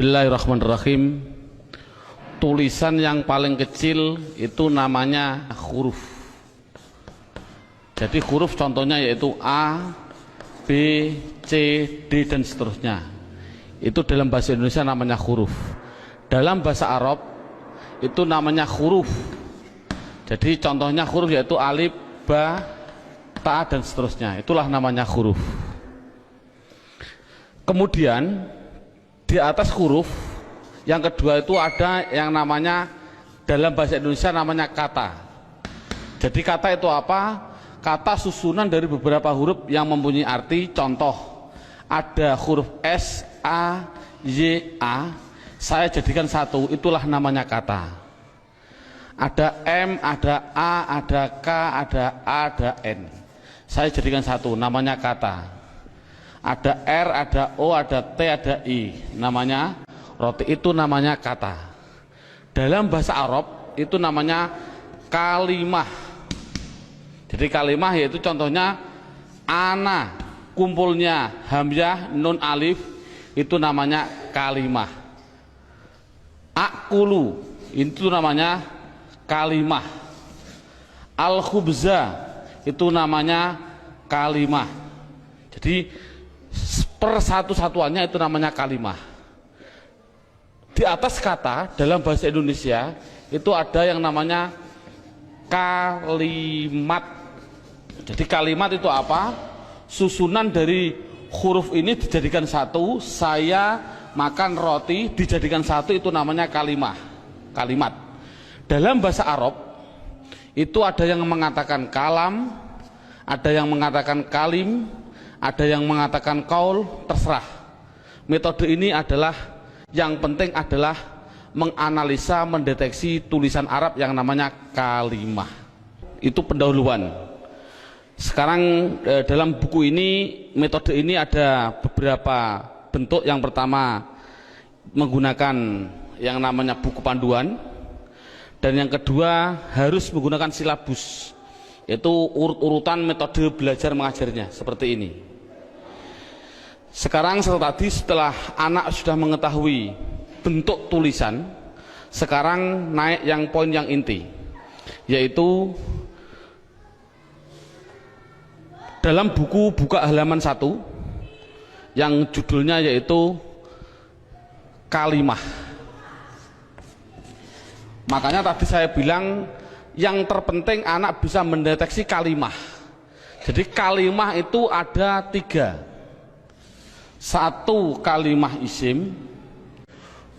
Bismillahirrahmanirrahim. Tulisan yang paling kecil itu namanya huruf. Jadi huruf contohnya yaitu A, B, C, D dan seterusnya. Itu dalam bahasa Indonesia namanya huruf. Dalam bahasa Arab itu namanya huruf. Jadi contohnya huruf yaitu alif, ba, ta dan seterusnya. Itulah namanya huruf. Kemudian di atas huruf yang kedua itu ada yang namanya dalam bahasa Indonesia namanya kata. Jadi kata itu apa? Kata susunan dari beberapa huruf yang mempunyai arti. Contoh, ada huruf S, A, Y, A, saya jadikan satu, itulah namanya kata. Ada M, ada A, ada K, ada A, ada N, saya jadikan satu, namanya kata. Ada R, ada O, ada T, ada I, namanya roti, itu namanya kata. Dalam bahasa Arab itu namanya kalimah. Jadi kalimah yaitu contohnya ana, kumpulnya hamzah, nun, alif, itu namanya kalimah. Akulu, itu namanya kalimah. Al-khubza, itu namanya kalimah. Jadi persatu-satuannya itu namanya kalimah. Di atas kata dalam bahasa Indonesia itu ada yang namanya kalimat. Jadi kalimat itu apa? Susunan dari huruf ini dijadikan satu. Saya makan roti dijadikan satu, itu namanya kalimah. Kalimat. Dalam bahasa Arab itu ada yang mengatakan kalam, ada yang mengatakan kalim, ada yang mengatakan kaul, terserah. Metode ini adalah yang penting adalah menganalisa, mendeteksi tulisan Arab yang namanya kalimah. Itu pendahuluan. Sekarang dalam buku ini, metode ini ada beberapa bentuk. Yang pertama menggunakan yang namanya buku panduan, dan yang kedua harus menggunakan silabus, yaitu urut-urutan metode belajar mengajarnya seperti ini. Sekarang setelah anak sudah mengetahui bentuk tulisan, sekarang naik yang poin yang inti, yaitu dalam buku buka halaman 1 yang judulnya yaitu kalimah. Makanya tadi saya bilang yang terpenting anak bisa mendeteksi kalimah. Jadi kalimah itu ada 3. 1 kalimah isim,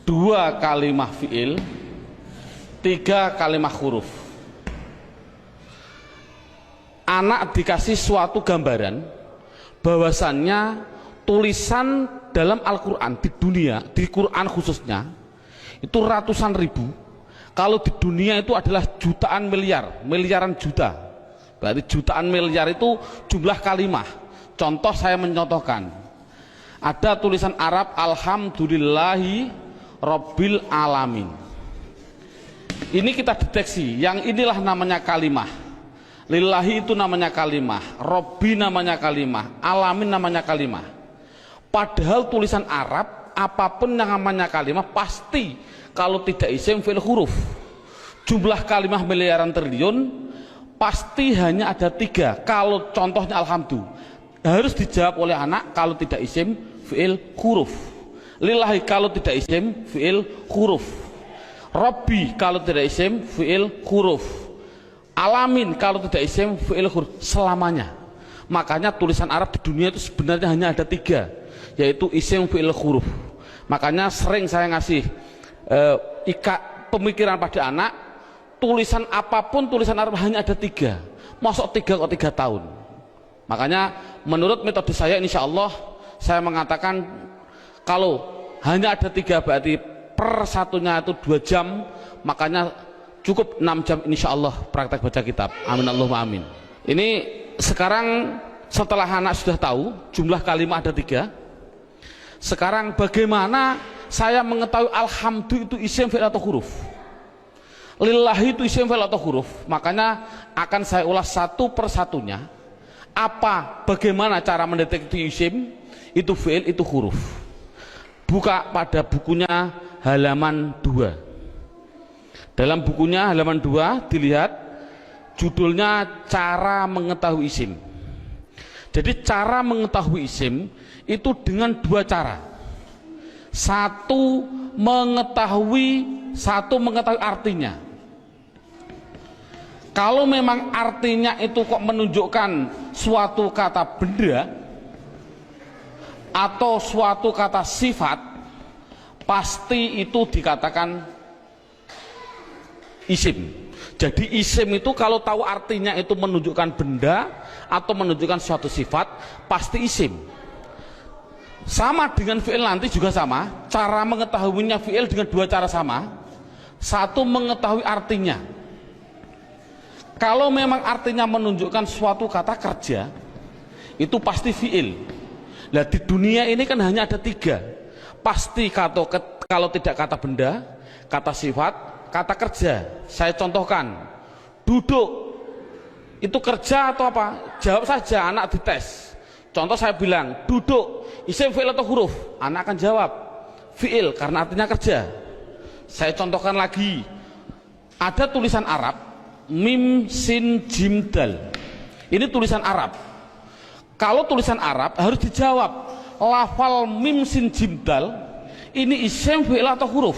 2 kalimah fiil, 3 kalimah huruf. Anak dikasih suatu gambaran bahwasannya tulisan dalam Al-Quran di dunia, di Quran khususnya, itu ratusan ribu. Kalau di dunia itu adalah jutaan miliar, miliaran juta. Berarti jutaan miliar itu jumlah kalimah. Contoh, saya mencontohkan. Ada tulisan Arab alhamdulillahi rabbil alamin. Ini kita deteksi, yang inilah namanya kalimah. Lillahi itu namanya kalimah, Robbi namanya kalimah, alamin namanya kalimah. Padahal tulisan Arab apapun yang namanya kalimah pasti kalau tidak isim fi'il huruf. Jumlah kalimah miliaran triliun pasti hanya ada 3. Kalau contohnya alhamdulillah harus dijawab oleh anak kalau tidak isim fi'il huruf. Lillahi kalau tidak isim fi'il huruf. Robbi kalau tidak isim fi'il huruf. Alamin kalau tidak isim fi'il huruf. Selamanya. Makanya tulisan Arab di dunia itu sebenarnya hanya ada 3, yaitu isim fi'il huruf. Makanya sering saya ngasih pemikiran pada anak, tulisan apapun tulisan Arab hanya ada 3. Masuk 3 kok 3 tahun. Makanya menurut metode saya, insya Allah saya mengatakan kalau hanya ada 3 berarti per satunya itu 2 jam, makanya cukup 6 jam insya Allah praktek baca kitab. Amin Allahumma amin. Ini sekarang setelah anak sudah tahu jumlah kalimah ada 3, sekarang bagaimana saya mengetahui alhamdulillah itu isim fi'il atau huruf, lillahi itu isim fi'il atau huruf. Makanya akan saya ulas satu persatunya. Bagaimana cara mendeteksi isim itu fi'il itu huruf. Buka pada bukunya halaman 2. Dalam bukunya halaman 2 dilihat judulnya cara mengetahui isim. Jadi cara mengetahui isim itu dengan dua cara. Satu mengetahui artinya. Kalau memang artinya itu kok menunjukkan suatu kata benda atau suatu kata sifat, pasti itu dikatakan isim. Jadi isim itu kalau tahu artinya itu menunjukkan benda atau menunjukkan suatu sifat, pasti isim. Sama dengan fi'il nanti juga sama. Cara mengetahuinya fi'il dengan dua cara sama. Satu mengetahui artinya. Kalau memang artinya menunjukkan suatu kata kerja, itu pasti fi'il. Nah di dunia ini kan hanya ada 3. Pasti kalau tidak kata benda, kata sifat, kata kerja. Saya contohkan, duduk itu kerja atau apa? Jawab saja, anak dites. Contoh saya bilang, duduk, isim, fi'il atau huruf? Anak akan jawab, fi'il, karena artinya kerja. Saya contohkan lagi, ada tulisan Arab, mim, sin, jim, dal. Ini tulisan Arab. Kalau tulisan Arab harus dijawab, lafal mim, sin, jim, dal, ini isim, fi'il atau huruf?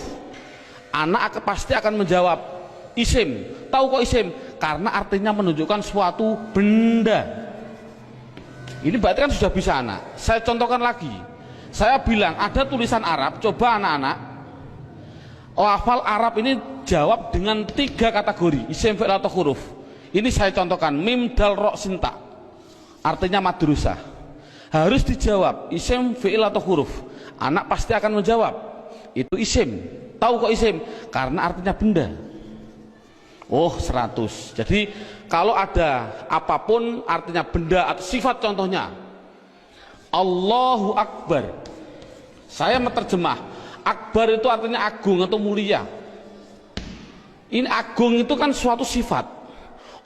Anak pasti akan menjawab isim. Tahu kok isim? Karena artinya menunjukkan suatu benda. Ini berarti kan sudah bisa anak. Saya contohkan lagi. Saya bilang ada tulisan Arab, coba anak-anak lafal Arab ini jawab dengan 3 kategori, isim, fi'il atau huruf. Ini saya contohkan, mim, dal, ro, sin, ta. Artinya madrusah. Harus dijawab isim, fi'il atau huruf. Anak pasti akan menjawab itu isim. Tahu kok isim? Karena artinya benda. Oh 100. Jadi kalau ada apapun artinya benda atau sifat, contohnya Allahu Akbar, saya menerjemah Akbar itu artinya agung atau mulia. Ini agung itu kan suatu sifat,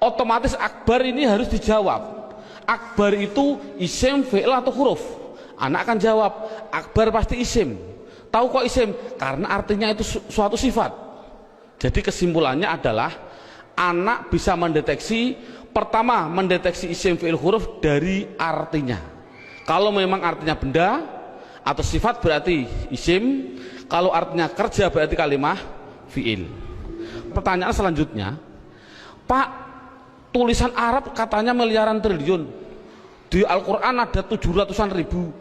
otomatis Akbar ini harus dijawab. Akbar itu isim, fi'il atau huruf? Anak akan jawab Akbar pasti isim. Tahu kok isim? Karena artinya itu suatu sifat. Jadi kesimpulannya adalah anak bisa mendeteksi, pertama mendeteksi isim, fi'il, huruf dari artinya. Kalau memang artinya benda atau sifat berarti isim, kalau artinya kerja berarti kalimah fi'il. Pertanyaan selanjutnya, Pak, tulisan Arab katanya miliaran triliun, di Al-Quran ada 700-an ribu.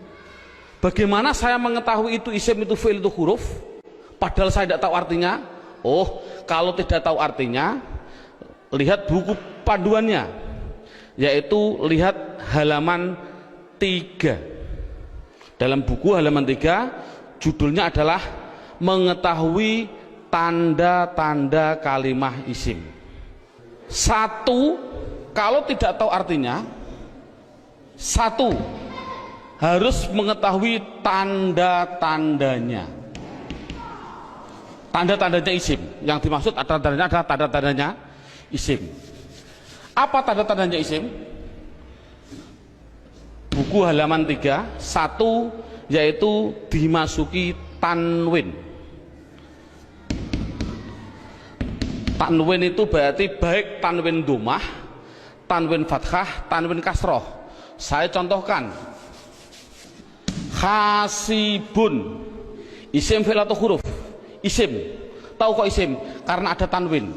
Bagaimana saya mengetahui itu isim, itu fi'il, itu huruf, padahal saya tidak tahu artinya? Oh, kalau tidak tahu artinya, lihat buku panduannya, yaitu lihat halaman 3. Dalam buku halaman 3 judulnya adalah mengetahui tanda-tanda kalimah isim. 1, kalau tidak tahu artinya, 1 harus mengetahui tanda-tandanya. Tanda-tandanya isim. Yang dimaksud tanda-tandanya adalah tanda-tandanya isim. Apa tanda-tandanya isim? Buku halaman 3, 1 yaitu dimasuki tanwin. Tanwin itu berarti baik tanwin dhammah, tanwin fathah, tanwin kasroh. Saya contohkan, hasibun, isim, fi'il atau huruf? Isim. Tahu kok isim? Karena ada tanwin.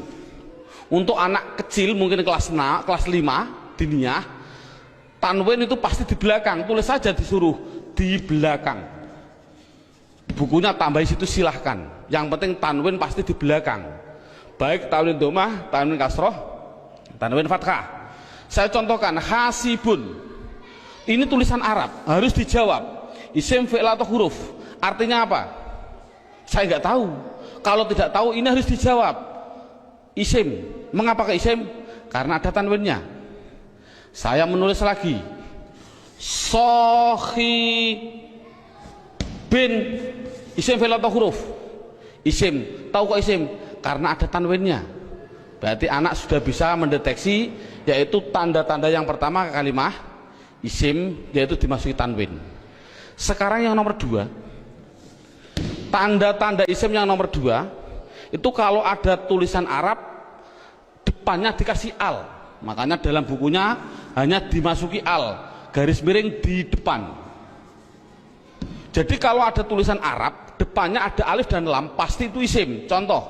Untuk anak kecil mungkin kelas 5 diniyah, tanwin itu pasti di belakang. Tulis saja, disuruh di belakang. Bukunya tambah situ silahkan. Yang penting tanwin pasti di belakang. Baik tanwin dhammah, tanwin kasroh, tanwin fathah. Saya contohkan, hasibun. Ini tulisan Arab, harus dijawab isim, fi'il atau huruf? Artinya apa? Saya nggak tahu. Kalau tidak tahu ini harus dijawab isim. Mengapa ke isim? Karena ada tanwinnya. Saya menulis lagi, sohi bin, isim, fi'il atau huruf? Isim. Tahu kok isim? Karena ada tanwinnya. Berarti anak sudah bisa mendeteksi, yaitu tanda-tanda yang pertama kalimah isim, yaitu dimasuki tanwin. Sekarang yang nomor 2, Tanda-tanda isim yang nomor 2 itu kalau ada tulisan Arab depannya dikasih al, makanya dalam bukunya hanya dimasuki al, garis miring di depan. Jadi kalau ada tulisan Arab depannya ada alif dan lam, pasti itu isim. Contoh,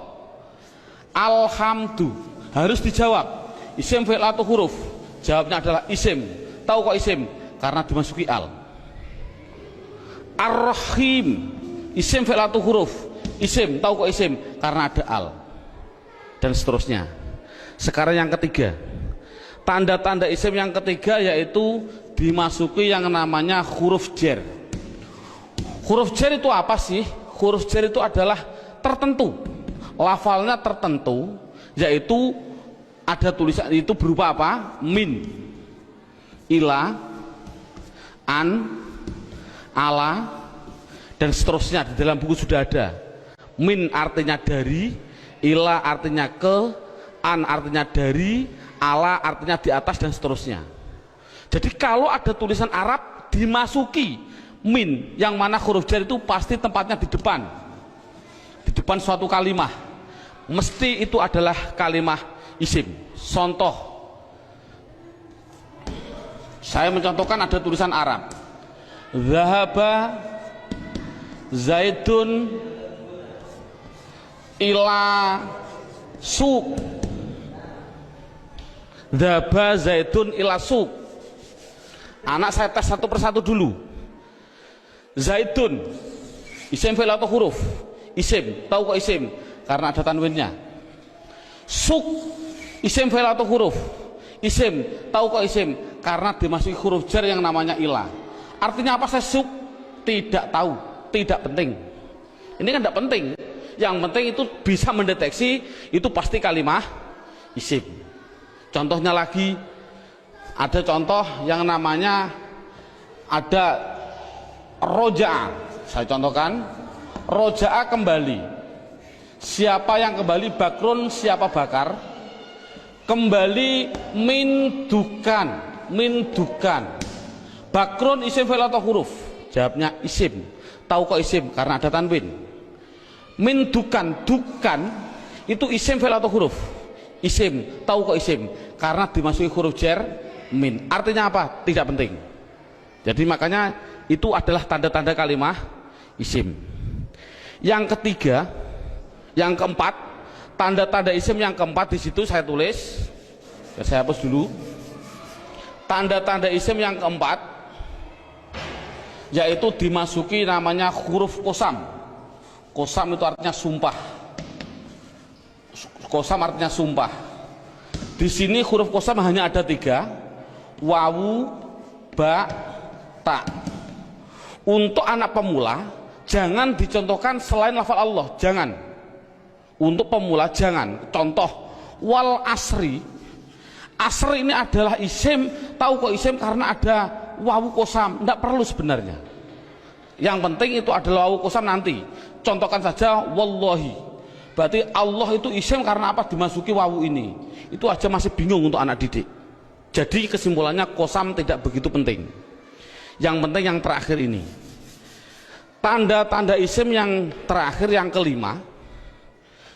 alhamdu, harus dijawab isim fi'il atau huruf, jawabnya adalah isim. Tahu kok isim? Karena dimasuki al. Ar-Rahim, isim fi'il atau huruf, isim. Tahu kok isim? Karena ada al. Dan seterusnya. Sekarang yang ketiga, tanda-tanda isim yang ketiga yaitu dimasuki yang namanya huruf jar. Huruf jar itu apa sih? Huruf jar itu adalah tertentu, lafalnya tertentu, yaitu ada tulisan itu berupa apa? Min, ila, an, ala, dan seterusnya. Di dalam buku sudah ada. Min artinya dari, ila artinya ke, an artinya dari, ala artinya di atas, dan seterusnya. Jadi kalau ada tulisan Arab dimasuki min, yang mana huruf jar itu pasti tempatnya di depan suatu kalimah, mesti itu adalah kalimah isim. Contoh, saya mencontohkan ada tulisan Arab, zahaba zaidun ila suq, zahaba zaidun ila suq. Anak saya tes satu persatu dulu. Zaidun isim fi'il atau huruf? Isim. Tahu kok isim? Karena ada tanwinnya. Suq isim fi'il atau huruf? Isim. Tahu kok isim? Karena dimasuki huruf jar yang namanya ila. Artinya apa saya suq? Tidak tahu, tidak penting. Ini kan tidak penting. Yang penting itu bisa mendeteksi itu pasti kalimah isim. Contohnya lagi, ada contoh yang namanya ada roja'a. Saya contohkan, roja'a kembali. Siapa yang kembali? Bakrun, siapa bakar? Kembali mindukan, mindukan. Bakrun isim fi'il atau huruf? Jawabnya isim. Tahu kok isim? Karena ada tanwin. Mindukan, dukan itu isim fi'il atau huruf? Isim. Tahu kok isim? Karena dimasuki huruf jar min. Artinya apa? Tidak penting. Jadi makanya itu adalah tanda-tanda kalimah isim. Yang ketiga, yang keempat, tanda-tanda isim yang keempat di situ saya tulis. Ya, saya hapus dulu. Tanda-tanda isim yang keempat yaitu dimasuki namanya huruf kosam. Kosam itu artinya sumpah. Kosam artinya sumpah. Di sini huruf kosam hanya ada 3, wawu, ba, ta. Untuk anak pemula jangan dicontohkan selain lafal Allah, jangan. Untuk pemula jangan. Contoh, wal asri. Asri ini adalah isim. Tahu kok isim? Karena ada wawu kosam. Tidak perlu sebenarnya. Yang penting itu adalah wawu kosam nanti. Contohkan saja wallahi. Berarti Allah itu isim karena apa? Dimasuki wawu ini. Itu aja masih bingung untuk anak didik. Jadi kesimpulannya kosam tidak begitu penting. Yang penting yang terakhir ini. Tanda-tanda isim yang terakhir yang kelima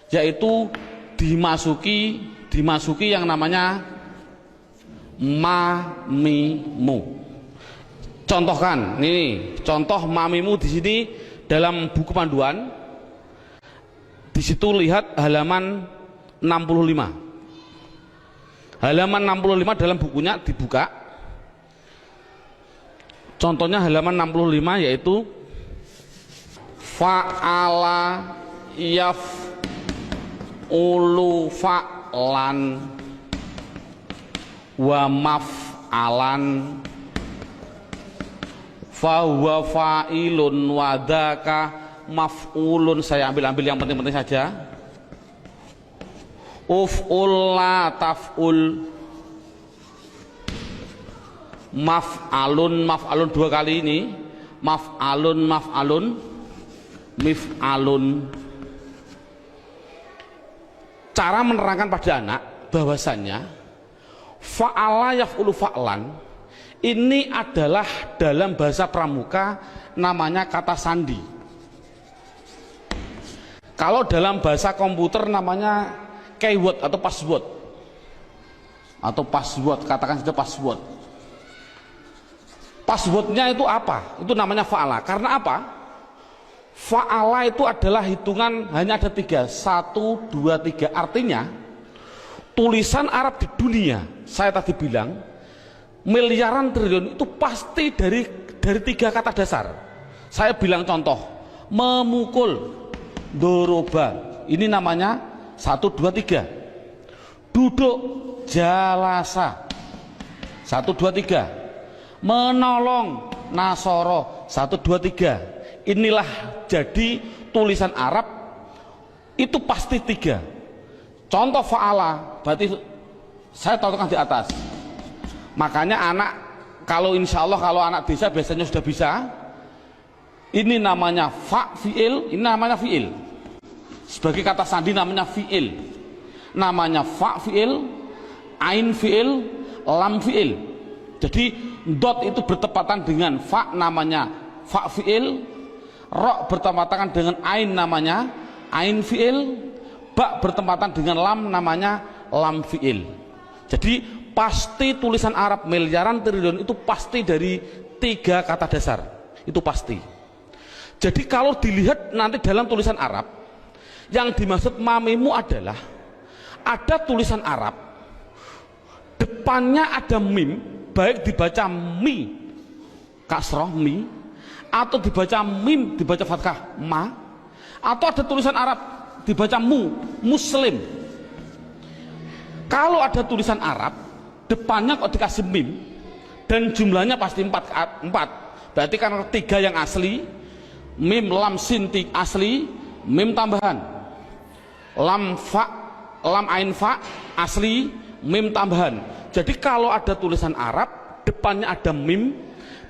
yaitu dimasuki yang namanya mamimu. Contohkan, ini contoh mamimu di sini dalam buku panduan. Di situ lihat halaman 65. Halaman 65 dalam bukunya dibuka. Contohnya halaman 65 yaitu fa'ala yaf'ulu fa'lan wa maf'alan fahuwa fa'ilun wa dzaka maf'ulun. Saya ambil yang penting-penting saja. Uf'ul la taf'ul, maf'alun 2 kali ini, maf'alun mif'alun. Cara menerangkan pada anak bahwasannya fa'ala yaf'ulu fa'lan ini adalah dalam bahasa pramuka namanya kata sandi. Kalau dalam bahasa komputer namanya keyword atau password. Atau password, katakan saja password. Passwordnya itu apa? Itu namanya fa'ala. Karena apa? Fa'ala itu adalah hitungan hanya ada 3. 1, 2, 3. Artinya tulisan Arab di dunia, saya tadi bilang miliaran triliun itu pasti dari 3 kata dasar. Saya bilang contoh, memukul, doroba, ini namanya 1, 2, 3. Duduk, jalasa, 1, 2, 3. Menolong, nasoro, 1, 2, 3. Inilah jadi tulisan Arab itu pasti 3. Contoh fa'ala berarti saya contohkan di atas. Makanya anak, kalau insya Allah kalau anak desa biasanya sudah bisa. Ini namanya fi'il, ini namanya fi'il. Sebagai kata sandi namanya fi'il. Namanya fi'il, ain fi'il, lam fi'il. Jadi dot itu bertepatan dengan fa, namanya fi'il. Ro bertepatan dengan ain, namanya ain fi'il. Ba bertepatan dengan lam, namanya lam fi'il. Jadi pasti tulisan Arab miliaran triliun itu pasti dari 3 kata dasar. Itu pasti. Jadi kalau dilihat nanti dalam tulisan Arab, yang dimaksud mamimu adalah ada tulisan Arab, depannya ada mim, baik dibaca mi kasroh mi, atau dibaca mim dibaca fathah ma, atau ada tulisan Arab dibaca mu, muslim. Kalau ada tulisan Arab depannya kok dikasih mim dan jumlahnya pasti 4, berarti kan 3 yang asli, mim lam sin asli, mim tambahan, lam fa lam ain fa asli, mim tambahan. Jadi kalau ada tulisan Arab depannya ada mim,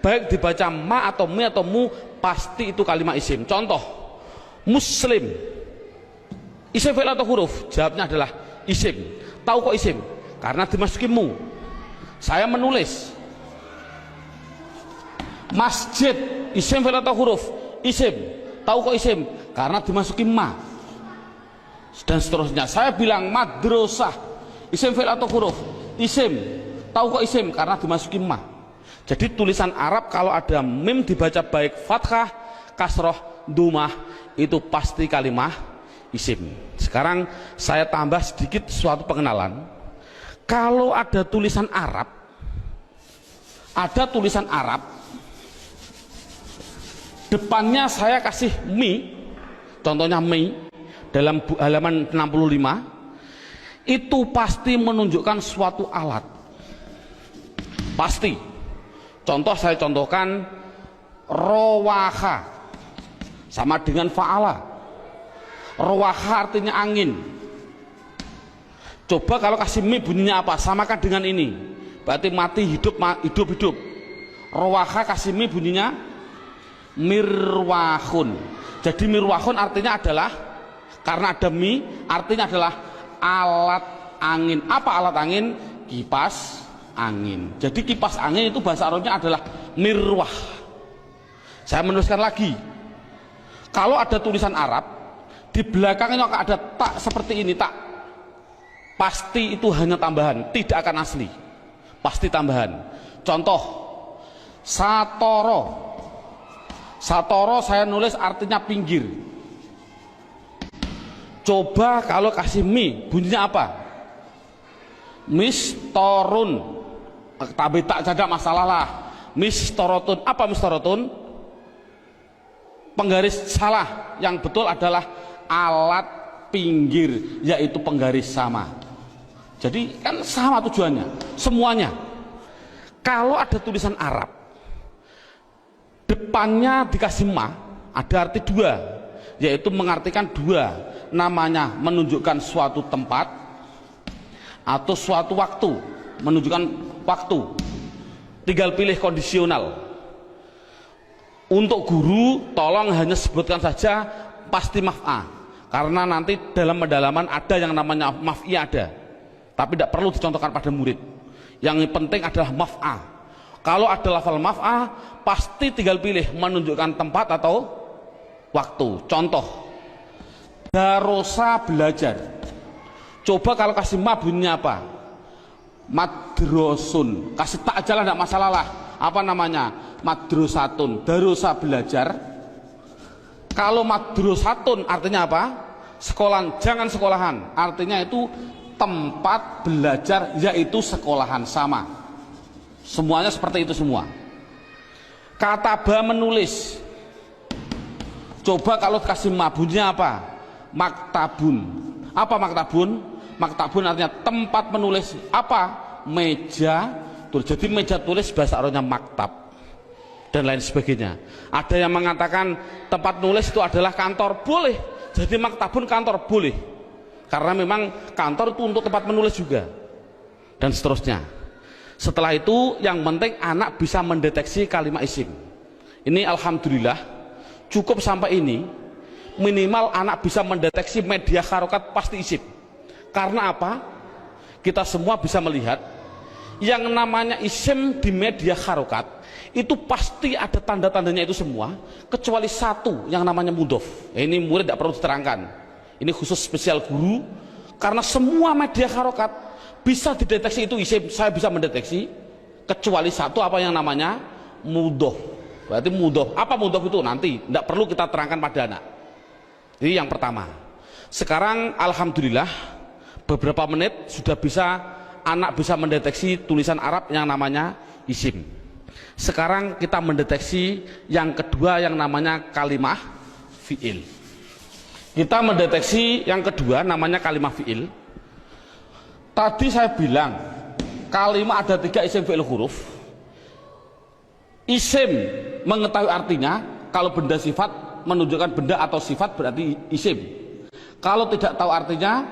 baik dibaca ma atau mi atau mu, pasti itu kalimat isim. Contoh, muslim, isim fi'il atau huruf? Jawabnya adalah isim. Tahu kok isim? Karena dimasuki mu. Saya menulis masjid, isim fi'il atau huruf? Isim. Tahu kok isim? Karena dimasuki ma. Dan seterusnya. Saya bilang madrasah, isim fi'il atau huruf? Isim. Tahu kok isim? Karena dimasuki ma. Jadi tulisan Arab kalau ada mim dibaca baik fathah, kasroh, dumah, itu pasti kalimat isim. Sekarang saya tambah sedikit suatu pengenalan. Kalau ada tulisan Arab, depannya saya kasih mi, contohnya mi dalam halaman 65, itu pasti menunjukkan suatu alat. Pasti. Contoh saya contohkan rowaha sama dengan fa'ala. Rowaha artinya angin. Coba kalau kasih mi bunyinya apa? Samakan dengan ini. Berarti mati hidup, hidup. Rowaha kasih mi bunyinya mirwahun. Jadi mirwahun artinya adalah, karena ada mi artinya adalah alat angin. Apa alat angin? Kipas angin. Jadi kipas angin itu bahasa Arabnya adalah mirwah. Saya menuliskan lagi. Kalau ada tulisan Arab di belakangnya ada tak seperti ini, tak, pasti itu hanya tambahan, tidak akan asli, pasti tambahan. Contoh, satoro. Satoro saya nulis artinya pinggir. Coba kalau kasih mi bunyinya apa? Mistorun. Tapi tak ada masalah lah. Mistorotun. Apa mistorotun? Penggaris salah. Yang betul adalah alat pinggir, yaitu penggaris sama. Jadi kan sama tujuannya, semuanya. Kalau ada tulisan Arab depannya dikasih ma, ada arti 2, yaitu mengartikan 2, namanya menunjukkan suatu tempat atau suatu waktu, menunjukkan waktu. Tinggal pilih kondisional. Untuk guru tolong hanya sebutkan saja pasti maf'a, karena nanti dalam pendalaman ada yang namanya maf'i ada, tapi tidak perlu dicontohkan pada murid. Yang penting adalah maf'a. Kalau ada lafal maf'a pasti tinggal pilih menunjukkan tempat atau waktu. Contoh, Darosa belajar. Coba kalau kasih ma bunyinya apa? Madrosun. Kasih tak aja lah, tidak masalah lah. Apa namanya? Madrosatun. Darosa belajar. Kalau madrosatun artinya apa? Sekolahan, jangan sekolahan. Artinya itu tempat belajar, yaitu sekolahan, sama. Semuanya seperti itu semua. Kataba menulis. Coba kalau kasih ma bunyinya apa? Maktabun. Apa maktabun? Maktabun artinya tempat menulis. Apa? Meja tulis. Jadi meja tulis bahasa Arabnya maktab dan lain sebagainya. Ada yang mengatakan tempat nulis itu adalah kantor, boleh. Jadi maktabun kantor, boleh. Karena memang kantor itu untuk tempat menulis juga. Dan seterusnya. Setelah itu yang penting anak bisa mendeteksi kalimat isim. Ini alhamdulillah cukup sampai ini. Minimal anak bisa mendeteksi media harokat pasti isim. Karena apa? Kita semua bisa melihat yang namanya isim di media harokat itu pasti ada tanda-tandanya itu semua, kecuali satu yang namanya mudhof. Ini murid tidak perlu diterangkan. Ini khusus spesial guru, karena semua media harokat bisa dideteksi itu isim. Saya bisa mendeteksi kecuali satu, apa yang namanya mudhof. Berarti mudhof. Apa mudhof itu? Nanti tidak perlu kita terangkan pada anak. Ini yang pertama. Sekarang alhamdulillah beberapa menit sudah bisa anak bisa mendeteksi tulisan Arab yang namanya isim. Sekarang kita mendeteksi yang kedua yang namanya kalimah fi'il. Kita mendeteksi yang kedua namanya kalimah fi'il. Tadi saya bilang kalimah ada 3 isim fi'il huruf. Isim mengetahui artinya, kalau benda sifat menunjukkan benda atau sifat berarti isim. Kalau tidak tahu artinya,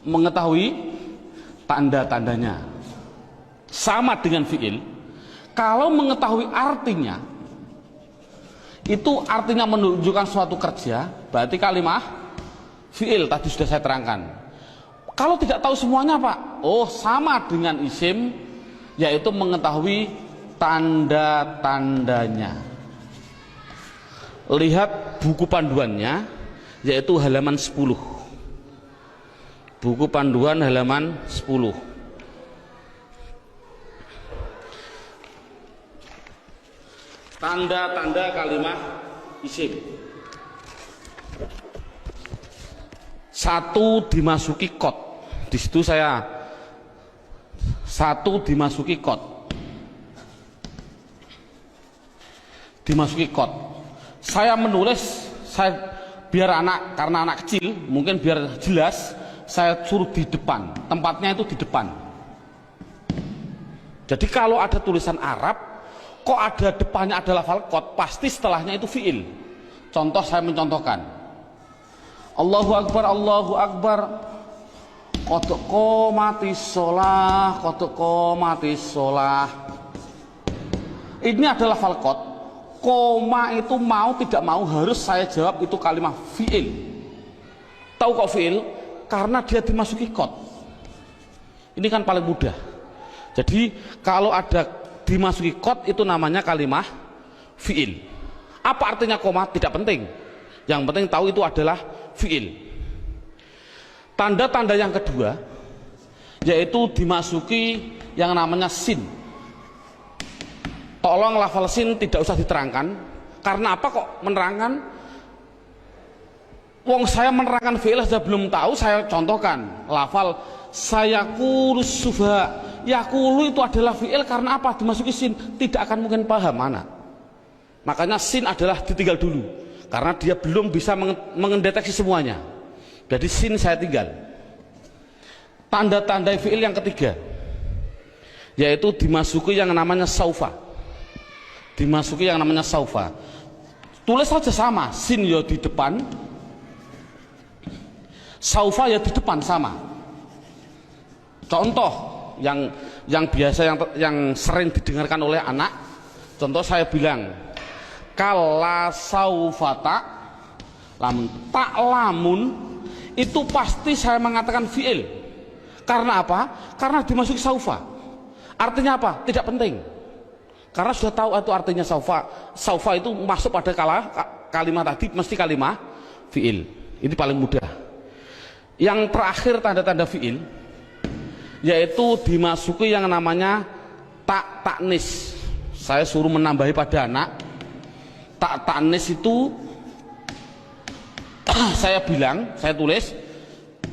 mengetahui tanda-tandanya. Sama dengan fi'il. Kalau mengetahui artinya, itu artinya menunjukkan suatu kerja, berarti kalimah fi'il. Tadi sudah saya terangkan. Kalau tidak tahu semuanya Pak, oh sama dengan isim, yaitu mengetahui tanda-tandanya. Lihat buku panduannya, yaitu halaman 10. Buku panduan halaman 10. Tanda-tanda kalimah isim. 1 dimasuki kot. Di situ saya 1 dimasuki kot. Dimasuki kot. Saya menulis, biar anak, karena anak kecil, mungkin biar jelas, saya suruh di depan. Tempatnya itu di depan. Jadi kalau ada tulisan Arab, kok ada depannya ada lafal kot, pasti setelahnya itu fi'il. Contoh, saya mencontohkan. Allahu Akbar, Allahu Akbar. Qad qomatis sholah, qad qomatis sholah. Ini adalah lafal kot. Koma itu mau tidak mau harus saya jawab itu kalimat fi'il. Tahu kok fi'il? Karena dia dimasuki kot. Ini kan paling mudah. Jadi kalau ada dimasuki kot itu namanya kalimah fi'il. Apa artinya koma? Tidak penting. Yang penting tahu itu adalah fi'il. Tanda-tanda yang kedua yaitu dimasuki yang namanya sin. Tolong lafal sin tidak usah diterangkan. Karena apa kok menerangkan? Wong saya menerangkan fi'il saja belum tahu, saya contohkan. Lafal sayaqulus sufa. Yaqulu itu adalah fi'il karena apa? Dimasuki sin, tidak akan mungkin paham anak. Makanya sin adalah ditinggal dulu. Karena dia belum bisa mendeteksi semuanya. Jadi sin saya tinggal. Tanda-tanda fi'il yang ketiga yaitu dimasuki yang namanya saufa. Dimasuki yang namanya saufa. Tulis saja sama, sin ya di depan, saufa ya di depan sama. Contoh yang biasa yang sering didengarkan oleh anak, contoh saya bilang kala saufata lamun, tak lamun itu pasti saya mengatakan fi'il. Karena apa? Karena dimasuki saufa. Artinya apa? Tidak penting. Karena sudah tahu itu artinya saufa. Saufa itu masuk pada kalimat tadi mesti kalimat fi'il. Ini paling mudah. Yang terakhir tanda-tanda fiil yaitu dimasuki yang namanya taknis. Saya suruh menambahi pada anak. Taknis itu saya bilang, saya tulis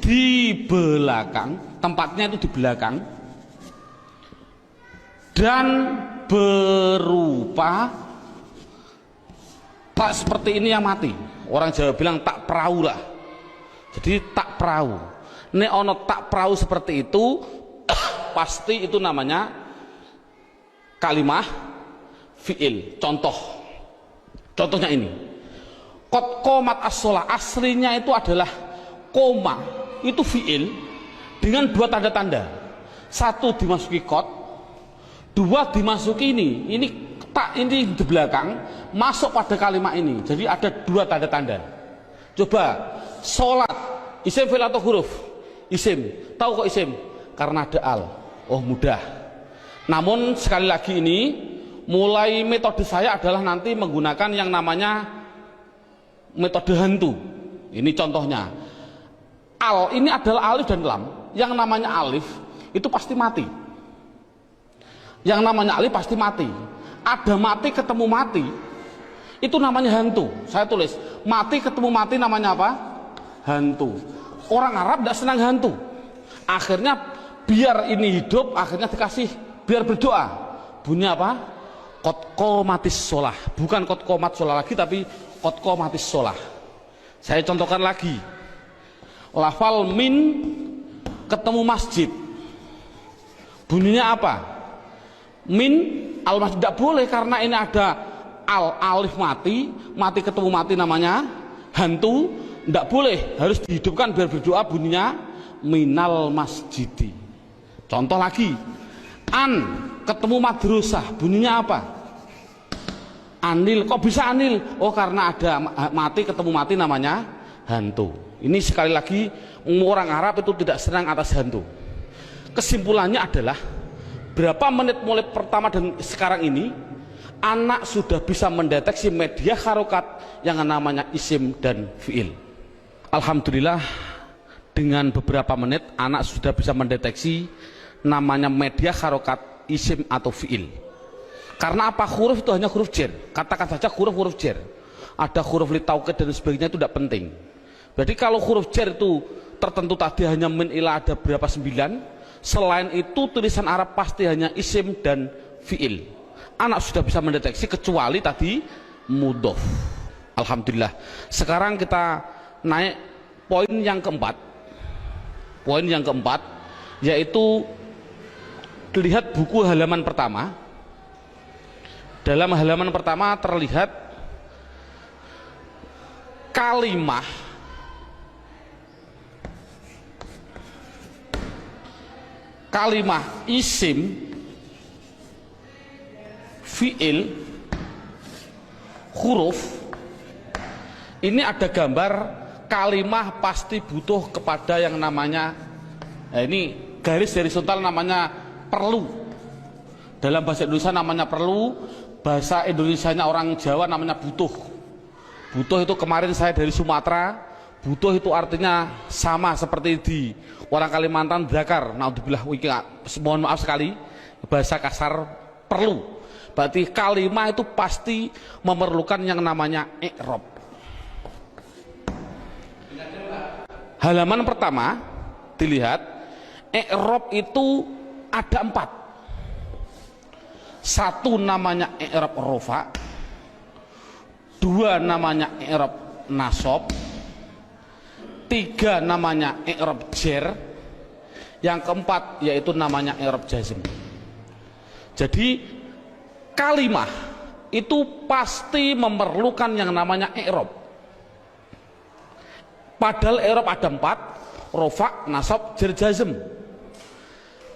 di belakang, tempatnya itu di belakang, dan berupa tak seperti ini yang mati. Orang Jawa bilang tak perahu lah. Jadi tak perahu. Nek ono tak perahu seperti itu pasti itu namanya kalimah fiil. Contohnya ini. Qad qomat as-shalah, aslinya itu adalah koma, itu fiil dengan dua tanda-tanda. Satu dimasuki qad, dua dimasuki ini tak, ini di belakang masuk pada kalimat ini. Jadi ada dua tanda-tanda. Coba sholat, isim fi'il atau huruf? Isim. Tahu kok isim? Karena ada al. Oh mudah. Namun sekali lagi ini mulai metode saya adalah nanti menggunakan yang namanya metode hantu. Ini contohnya. Al ini adalah alif dan lam. Yang namanya alif itu pasti mati. Yang namanya alif pasti mati. Ada mati ketemu mati, itu namanya hantu. Saya tulis mati ketemu mati namanya apa? Hantu. Orang Arab tidak senang hantu. Akhirnya biar ini hidup, akhirnya dikasih biar berdoa. Bunyi apa? Qad qomatis shalah. Bukan qad qomat shalah lagi, tapi qad qomatis shalah. Saya contohkan lagi. Lafal min ketemu masjid. Bunyinya apa? Min al masjid. Tidak boleh karena ini ada al, alif mati ketemu mati namanya hantu. Tidak boleh, harus dihidupkan biar berdoa. Bunyinya minal masjidi. Contoh lagi, an ketemu madrasah, bunyinya apa? Anil. Kok bisa anil? Oh karena ada mati ketemu mati namanya hantu. Ini sekali lagi orang Arab itu tidak senang atas hantu. Kesimpulannya adalah berapa menit mulai pertama dan sekarang ini anak sudah bisa mendeteksi media harokat yang namanya isim dan fiil. Alhamdulillah dengan beberapa menit anak sudah bisa mendeteksi namanya media harokat isim atau fiil. Karena apa? Huruf itu hanya huruf jar. Katakan saja huruf jar. Ada huruf li taukid dan sebagainya, itu tidak penting. Berarti kalau huruf jar itu tertentu tadi hanya min ila ada berapa 9, selain itu tulisan Arab pasti hanya isim dan fiil. Anak sudah bisa mendeteksi kecuali tadi mudhof. Alhamdulillah. Sekarang kita naik poin yang keempat. Poin yang keempat yaitu lihat buku halaman pertama. Dalam halaman pertama terlihat kalimah isim, fiil, huruf. Ini ada gambar kalimah pasti butuh kepada yang namanya ini garis horizontal namanya perlu. Dalam bahasa Indonesia namanya perlu, bahasa Indonesianya orang Jawa namanya butuh. Butuh itu kemarin saya dari Sumatera, butuh itu artinya sama seperti di orang Kalimantan zakar. Naudzubillah, mohon maaf sekali bahasa kasar perlu. Berarti kalimah itu pasti memerlukan yang namanya i'rab. Halaman pertama dilihat, i'rab itu ada 4. Satu namanya i'rab rofa, 2 namanya i'rab nasab, 3 namanya i'rab jar, yang keempat yaitu namanya i'rab jazm. Jadi kalimah itu pasti memerlukan yang namanya i'rab. Padahal i'rab ada 4, rofa, nasab, jar, jazm.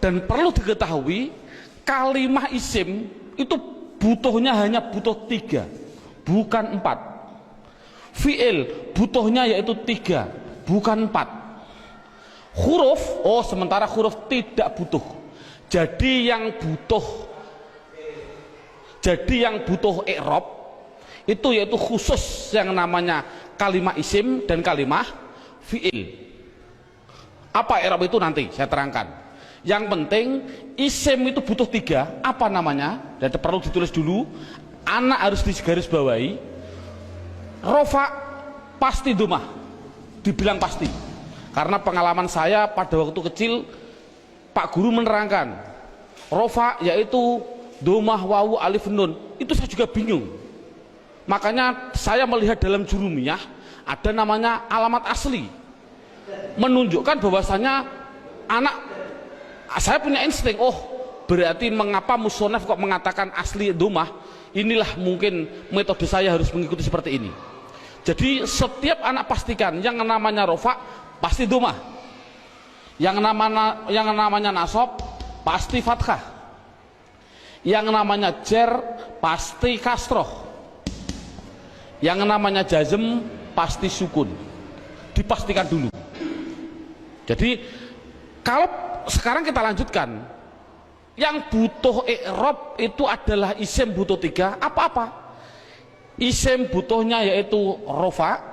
Dan perlu diketahui kalimah isim itu butuhnya hanya butuh 3, bukan 4. Fi'il butuhnya yaitu 3, bukan 4. Huruf, sementara huruf tidak butuh. Jadi yang butuh i'rab itu yaitu khusus yang namanya kalimah isim dan kalimah fi'il. Apa i'rab itu nanti saya terangkan. Yang penting isim itu butuh 3. Apa namanya? Dan perlu ditulis dulu. Anak harus digaris bawahi. Rofa pasti domah. Dibilang pasti. Karena pengalaman saya pada waktu kecil, Pak Guru menerangkan rofa yaitu domah, wawu, alif, nun. Itu saya juga bingung. Makanya saya melihat dalam jurumiyah ada namanya alamat asli, menunjukkan bahwasanya anak, saya punya insting, oh berarti mengapa musonaf kok mengatakan asli domah, inilah mungkin metode saya harus mengikuti seperti ini. Jadi setiap anak pastikan yang namanya rofa pasti domah, yang namanya nasab pasti fathah, yang namanya jer pasti kasroh, yang namanya jazm pasti sukun. Dipastikan dulu. Jadi kalau sekarang kita lanjutkan, yang butuh i'rab itu adalah isim butuh 3. Apa-apa? Isim butuhnya yaitu rofa,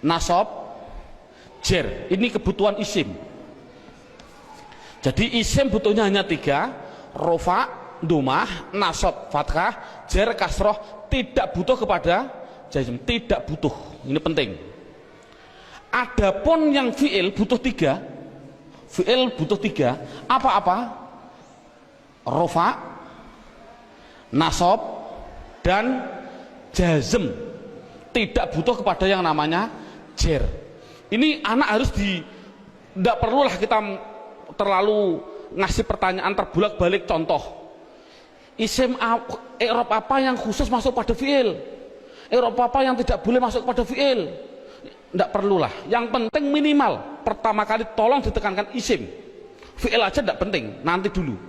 nasab, jer. Ini kebutuhan isim. Jadi isim butuhnya hanya 3, rofa, domah, nasab, fathah, jer, kasroh. Tidak butuh kepada jazm, tidak butuh. Ini penting. Adapun yang fi'il butuh 3. Fi'il butuh 3. Apa-apa? Rofa, nasab, dan jazm. Tidak butuh kepada yang namanya jer. Ini anak harus tidak perlulah kita terlalu ngasih pertanyaan terbolak-balik. Contoh, isim i'rab apa yang khusus masuk pada fi'il, i'rab apa yang tidak boleh masuk pada fi'il. Tidak perlulah. Yang penting minimal pertama kali tolong ditekankan isim. Fi'il aja tidak penting, nanti dulu.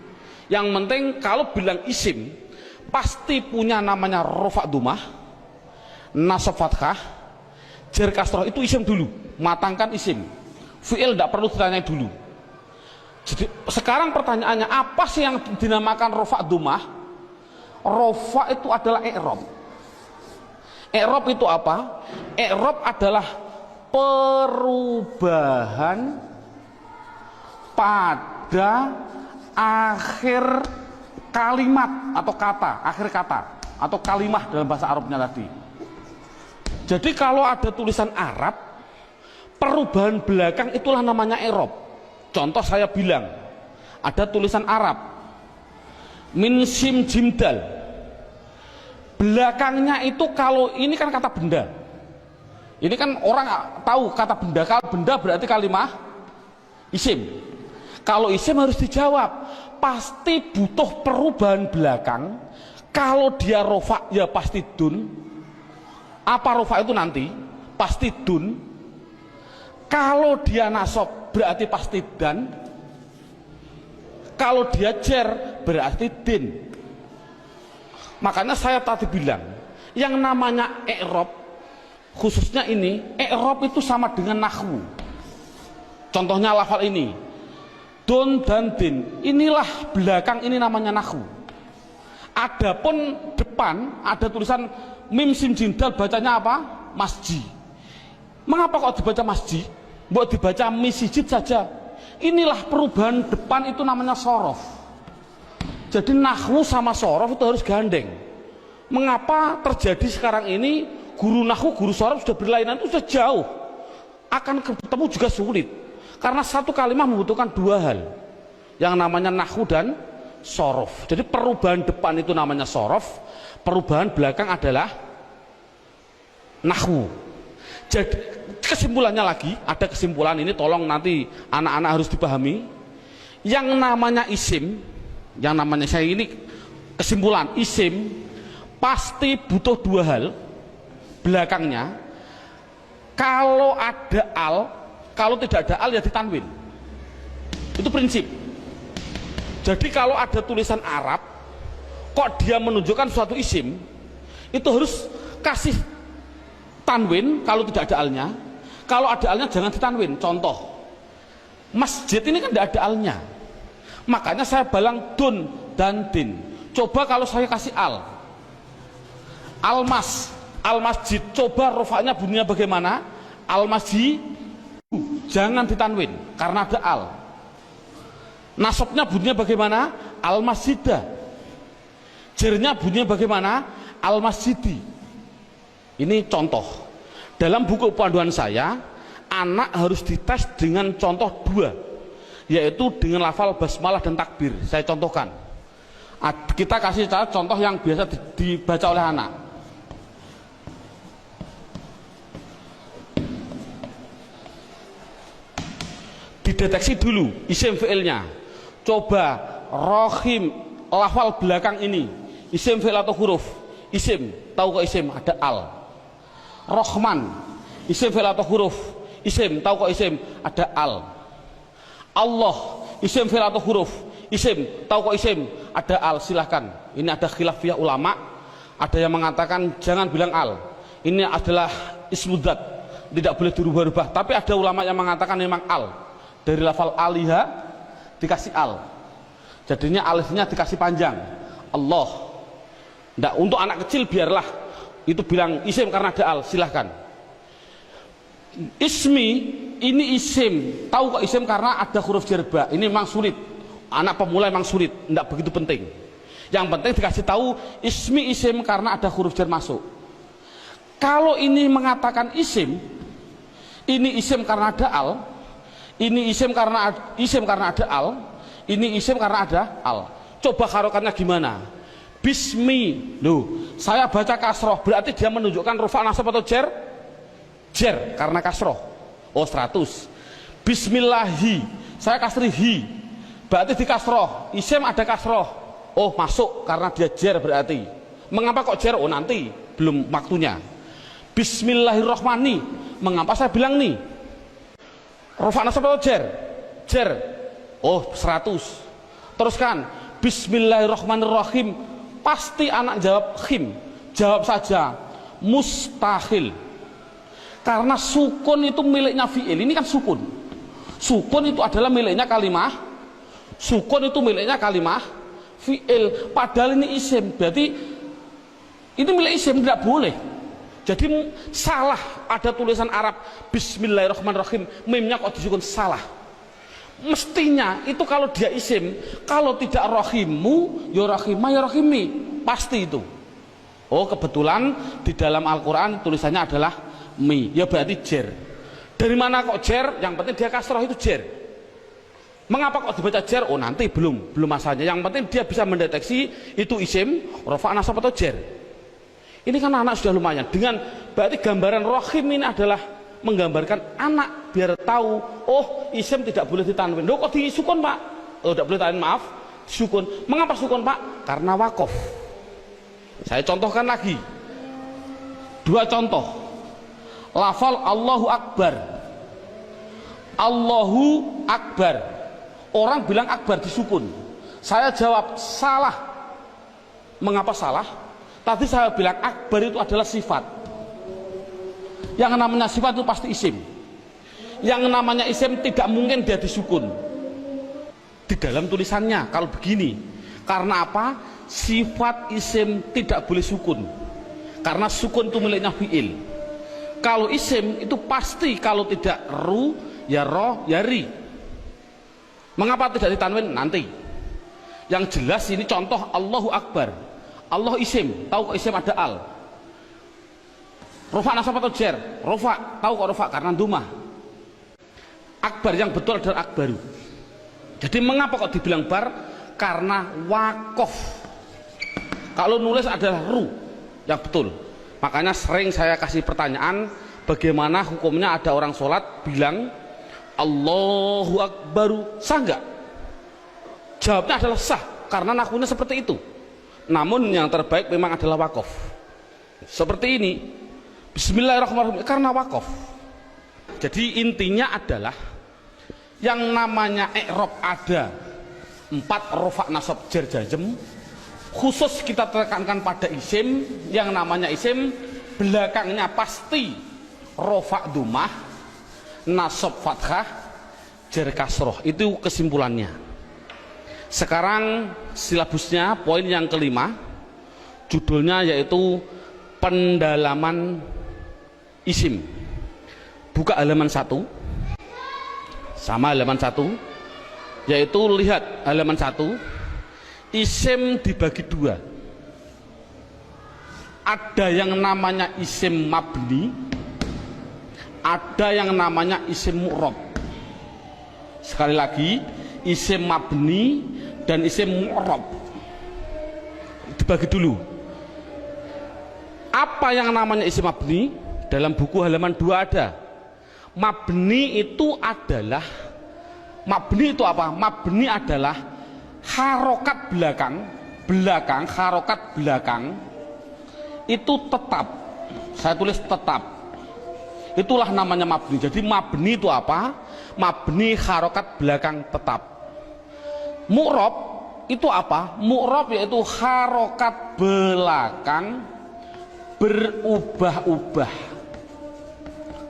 Yang penting kalau bilang isim pasti punya namanya rofa domah, nasab fathah, jer kasroh. Itu isim dulu, matangkan isim. Fi'il tidak perlu ditanya dulu. Jadi sekarang pertanyaannya, apa sih yang dinamakan rofa domah? Rofa itu adalah i'rab. I'rab itu apa? I'rab adalah perubahan pada akhir kalimat atau kata, akhir kata atau kalimah dalam bahasa Arabnya tadi. Jadi kalau ada tulisan Arab, perubahan belakang itulah namanya i'rab. Contoh saya bilang, ada tulisan Arab min sim jim dal, belakangnya itu, kalau ini kan kata benda, ini kan orang tahu kata benda. Kalau benda berarti kalimah isim. Kalau isim harus dijawab, pasti butuh perubahan belakang. Kalau dia rofa ya pasti dun. Apa rofa itu nanti? Pasti dun. Kalau dia nasab berarti pasti dan. Kalau dia jer berarti din. Makanya saya tadi bilang, yang namanya i'rab, khususnya ini, i'rab itu sama dengan nahwu. Contohnya lafal ini, don dan din. Inilah belakang, ini namanya nahwu. Adapun depan ada tulisan mim sim jim dal, bacanya apa? Masjid. Mengapa kok dibaca masjid? Buat dibaca misjid saja. Inilah perubahan depan, itu namanya sorof. Jadi nahwu sama sorof itu harus gandeng. Mengapa terjadi sekarang ini guru nahwu, guru sorof sudah berlainan, itu sudah jauh, akan ketemu juga sulit. Karena satu kalimat membutuhkan 2 hal, yang namanya nahwu dan sorof. Jadi perubahan depan itu namanya sorof, perubahan belakang adalah nahwu. Jadi kesimpulannya lagi, ada kesimpulan ini, tolong nanti anak-anak harus dipahami. Yang namanya isim, yang namanya, saya ini kesimpulan, isim pasti butuh 2 hal belakangnya. Kalau ada al, kalau tidak ada al ya ditanwin. Itu prinsip. Jadi kalau ada tulisan Arab kok dia menunjukkan suatu isim, itu harus kasih tanwin kalau tidak ada alnya. Kalau ada alnya jangan ditanwin. Contoh, masjid ini kan tidak ada alnya, makanya saya balang dun dan din. Coba kalau saya kasih al, al masjid, coba rofaknya bunyinya bagaimana? Al masjid, jangan ditanwin karena ada al. Nasabnya bunyinya bagaimana? Al masjidah. Jernya bunyinya bagaimana? Al masjidi. Ini contoh. Dalam buku panduan saya, anak harus dites dengan contoh dua, yaitu dengan lafal basmalah dan takbir. Saya contohkan. Kita kasih contoh yang biasa dibaca oleh anak. Dideteksi dulu isim fi'ilnya. Coba rohim, lafal belakang ini isim fi'il atau huruf? Isim. Tahu kok isim? Ada al. Rohman, isim fi'il atau huruf? Isim. Tahu kok isim? Ada al. Allah, isim fi'il atau huruf? Isim. Tahu kok isim? Ada al. Silahkan. Ini ada khilafiyah ulama. Ada yang mengatakan jangan bilang al. Ini adalah ismudzat, tidak boleh dirubah-rubah. Tapi ada ulama yang mengatakan memang al. Dari lafal aliha dikasih al, jadinya alifnya dikasih panjang. Allah. Nggak, untuk anak kecil biarlah itu bilang isim karena ada al, silahkan. Ismi, ini isim. Tahu kok isim? Karena ada huruf jerba. Ini memang sulit, anak pemula memang sulit, nggak begitu penting. Yang penting dikasih tahu ismi isim karena ada huruf jar masuk. Kalau ini mengatakan isim, ini isim karena ada al, ini isim karena ada al, ini isim karena ada al. Coba harokannya gimana? Bismi. Loh, saya baca kasroh, berarti dia menunjukkan rufa nasab atau jer? Jer, karena kasroh. Oh, 100. Bismillahi, saya kasri hi, berarti di kasroh. Isim ada kasroh. Oh, masuk karena dia jer berarti. Mengapa kok jer? Oh, nanti belum waktunya. Bismillahirrohmani, mengapa saya bilang nih? Rufa nasab atau jer? Jer. Oh, 100. Teruskan. Bismillahirrahmanirrahim. Pasti anak jawab khim. Jawab saja mustahil. Karena sukun itu miliknya fi'il. Ini kan sukun. Sukun itu adalah miliknya kalimah. Sukun itu miliknya kalimah fi'il. Padahal ini isim. Berarti ini milik isim, tidak boleh. Jadi salah, ada tulisan Arab Bismillahirrahmanirrahim, mimnya kok disukun, salah. Mestinya itu kalau dia isim, kalau tidak rohimu, ya rohimah, ya rohimi, pasti itu. Oh, kebetulan di dalam Al-Quran tulisannya adalah mi, ya berarti jer. Dari mana kok jer? Yang penting dia kasroh itu jer. Mengapa kok dibaca jer? Oh, nanti belum masalahnya. Yang penting dia bisa mendeteksi itu isim, rofa nasab atau jer. Ini kan anak sudah lumayan. Dengan berarti gambaran rohim ini adalah menggambarkan anak biar tahu, oh isim tidak boleh ditanwin. Loh, kok disukun pak? Oh, tidak boleh ditanwin, maaf, sukun. Mengapa sukun pak? Karena wakof. Saya contohkan lagi. Dua contoh. Lafal Allahu Akbar. Allahu Akbar. Orang bilang Akbar disukun. Saya jawab salah. Mengapa salah? Tadi saya bilang akbar itu adalah sifat. Yang namanya sifat itu pasti isim. Yang namanya isim tidak mungkin dia disukun. Di dalam tulisannya kalau begini. Karena apa? Sifat isim tidak boleh sukun. Karena sukun itu miliknya fi'il. Kalau isim itu pasti kalau tidak ru, ya ro, ya ri. Mengapa tidak ditanwin? Nanti. Yang jelas ini contoh Allahu Akbar. Allah isim, tahu kok isim ada al. Rofa nasab atau jer? Rofa, tahu kok rofa? Karena dumah. Akbar yang betul adalah akbaru. Jadi mengapa kok dibilang bar? Karena wakof. Kalau nulis adalah ru yang betul. Makanya sering saya kasih pertanyaan, bagaimana hukumnya ada orang sholat bilang Allahu Akbaru, sah nggak? Jawabnya adalah sah, karena nakunya seperti itu. Namun yang terbaik memang adalah wakof. Seperti ini. Bismillahirrahmanirrahim, karena wakof. Jadi intinya adalah yang namanya i'rab ada 4 rofa nasab jar jazm. Khusus kita tekankan pada isim. Yang namanya isim belakangnya pasti rofa dumah, nasab fathah, jar kasroh. Itu kesimpulannya. Sekarang silabusnya poin yang kelima, judulnya yaitu pendalaman isim. Buka halaman 1. sama halaman 1, yaitu lihat halaman 1, isim dibagi 2. Ada yang namanya isim mabni, ada yang namanya isim mu'rab. Sekali lagi, isim mabni dan isim mu'rab dibagi dulu. Apa yang namanya isim mabni? Dalam buku halaman 2 ada. Mabni itu adalah, mabni itu apa? Mabni adalah harokat belakang, harokat belakang itu tetap. Saya tulis tetap. Itulah namanya mabni. Jadi mabni itu apa? Mabni harokat belakang tetap. Mu'rab itu apa? Mu'rab yaitu harokat belakang berubah-ubah.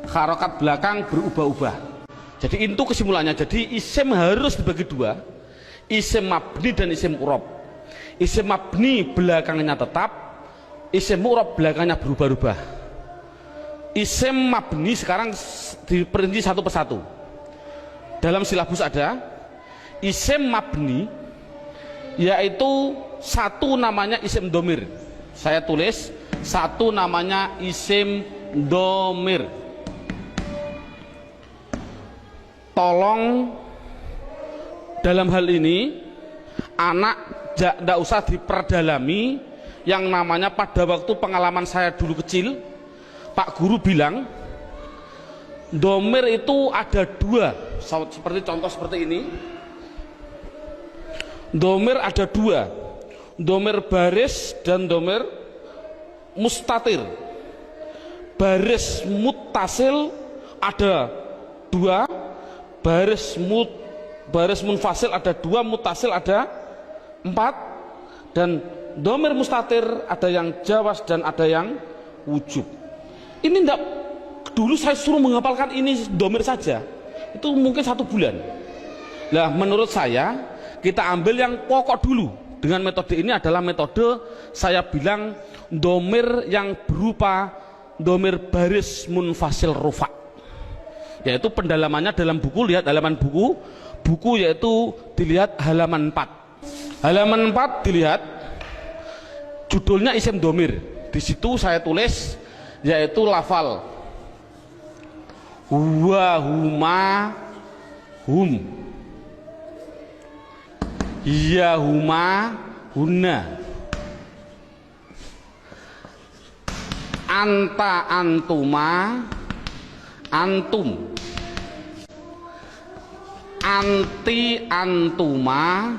Harokat belakang berubah-ubah. Jadi itu kesimpulannya. Jadi isim harus dibagi 2, isim mabni dan isim mu'rab. Isim mabni belakangnya tetap, isim mu'rab belakangnya berubah-ubah. Isim mabni sekarang diperinci satu persatu. Dalam silabus ada isim mabni, yaitu satu namanya isim domir. Saya tulis satu namanya isim domir. Tolong dalam hal ini anak tidak usah diperdalami. Yang namanya pada waktu pengalaman saya dulu kecil, Pak Guru bilang domir itu ada 2, seperti contoh seperti ini. Domir ada 2, domir baris dan domir mustatir. Baris muttasil ada 2, baris munfasil ada 2, muttasil ada 4, dan domir mustatir ada yang jawas dan ada yang wujub. Ini enggak, dulu saya suruh menghafalkan ini domir saja, itu mungkin 1 bulan. Nah, menurut saya kita ambil yang pokok dulu. Dengan metode ini adalah metode saya bilang domir yang berupa domir baris munfasil rufa, yaitu pendalamannya dalam buku. Lihat halaman buku yaitu dilihat halaman 4. Halaman 4 dilihat judulnya isim domir. Di situ saya tulis yaitu lafal huwa, huma, hum, ya, huma, hunna, anta, antuma, antum, anti, antuma,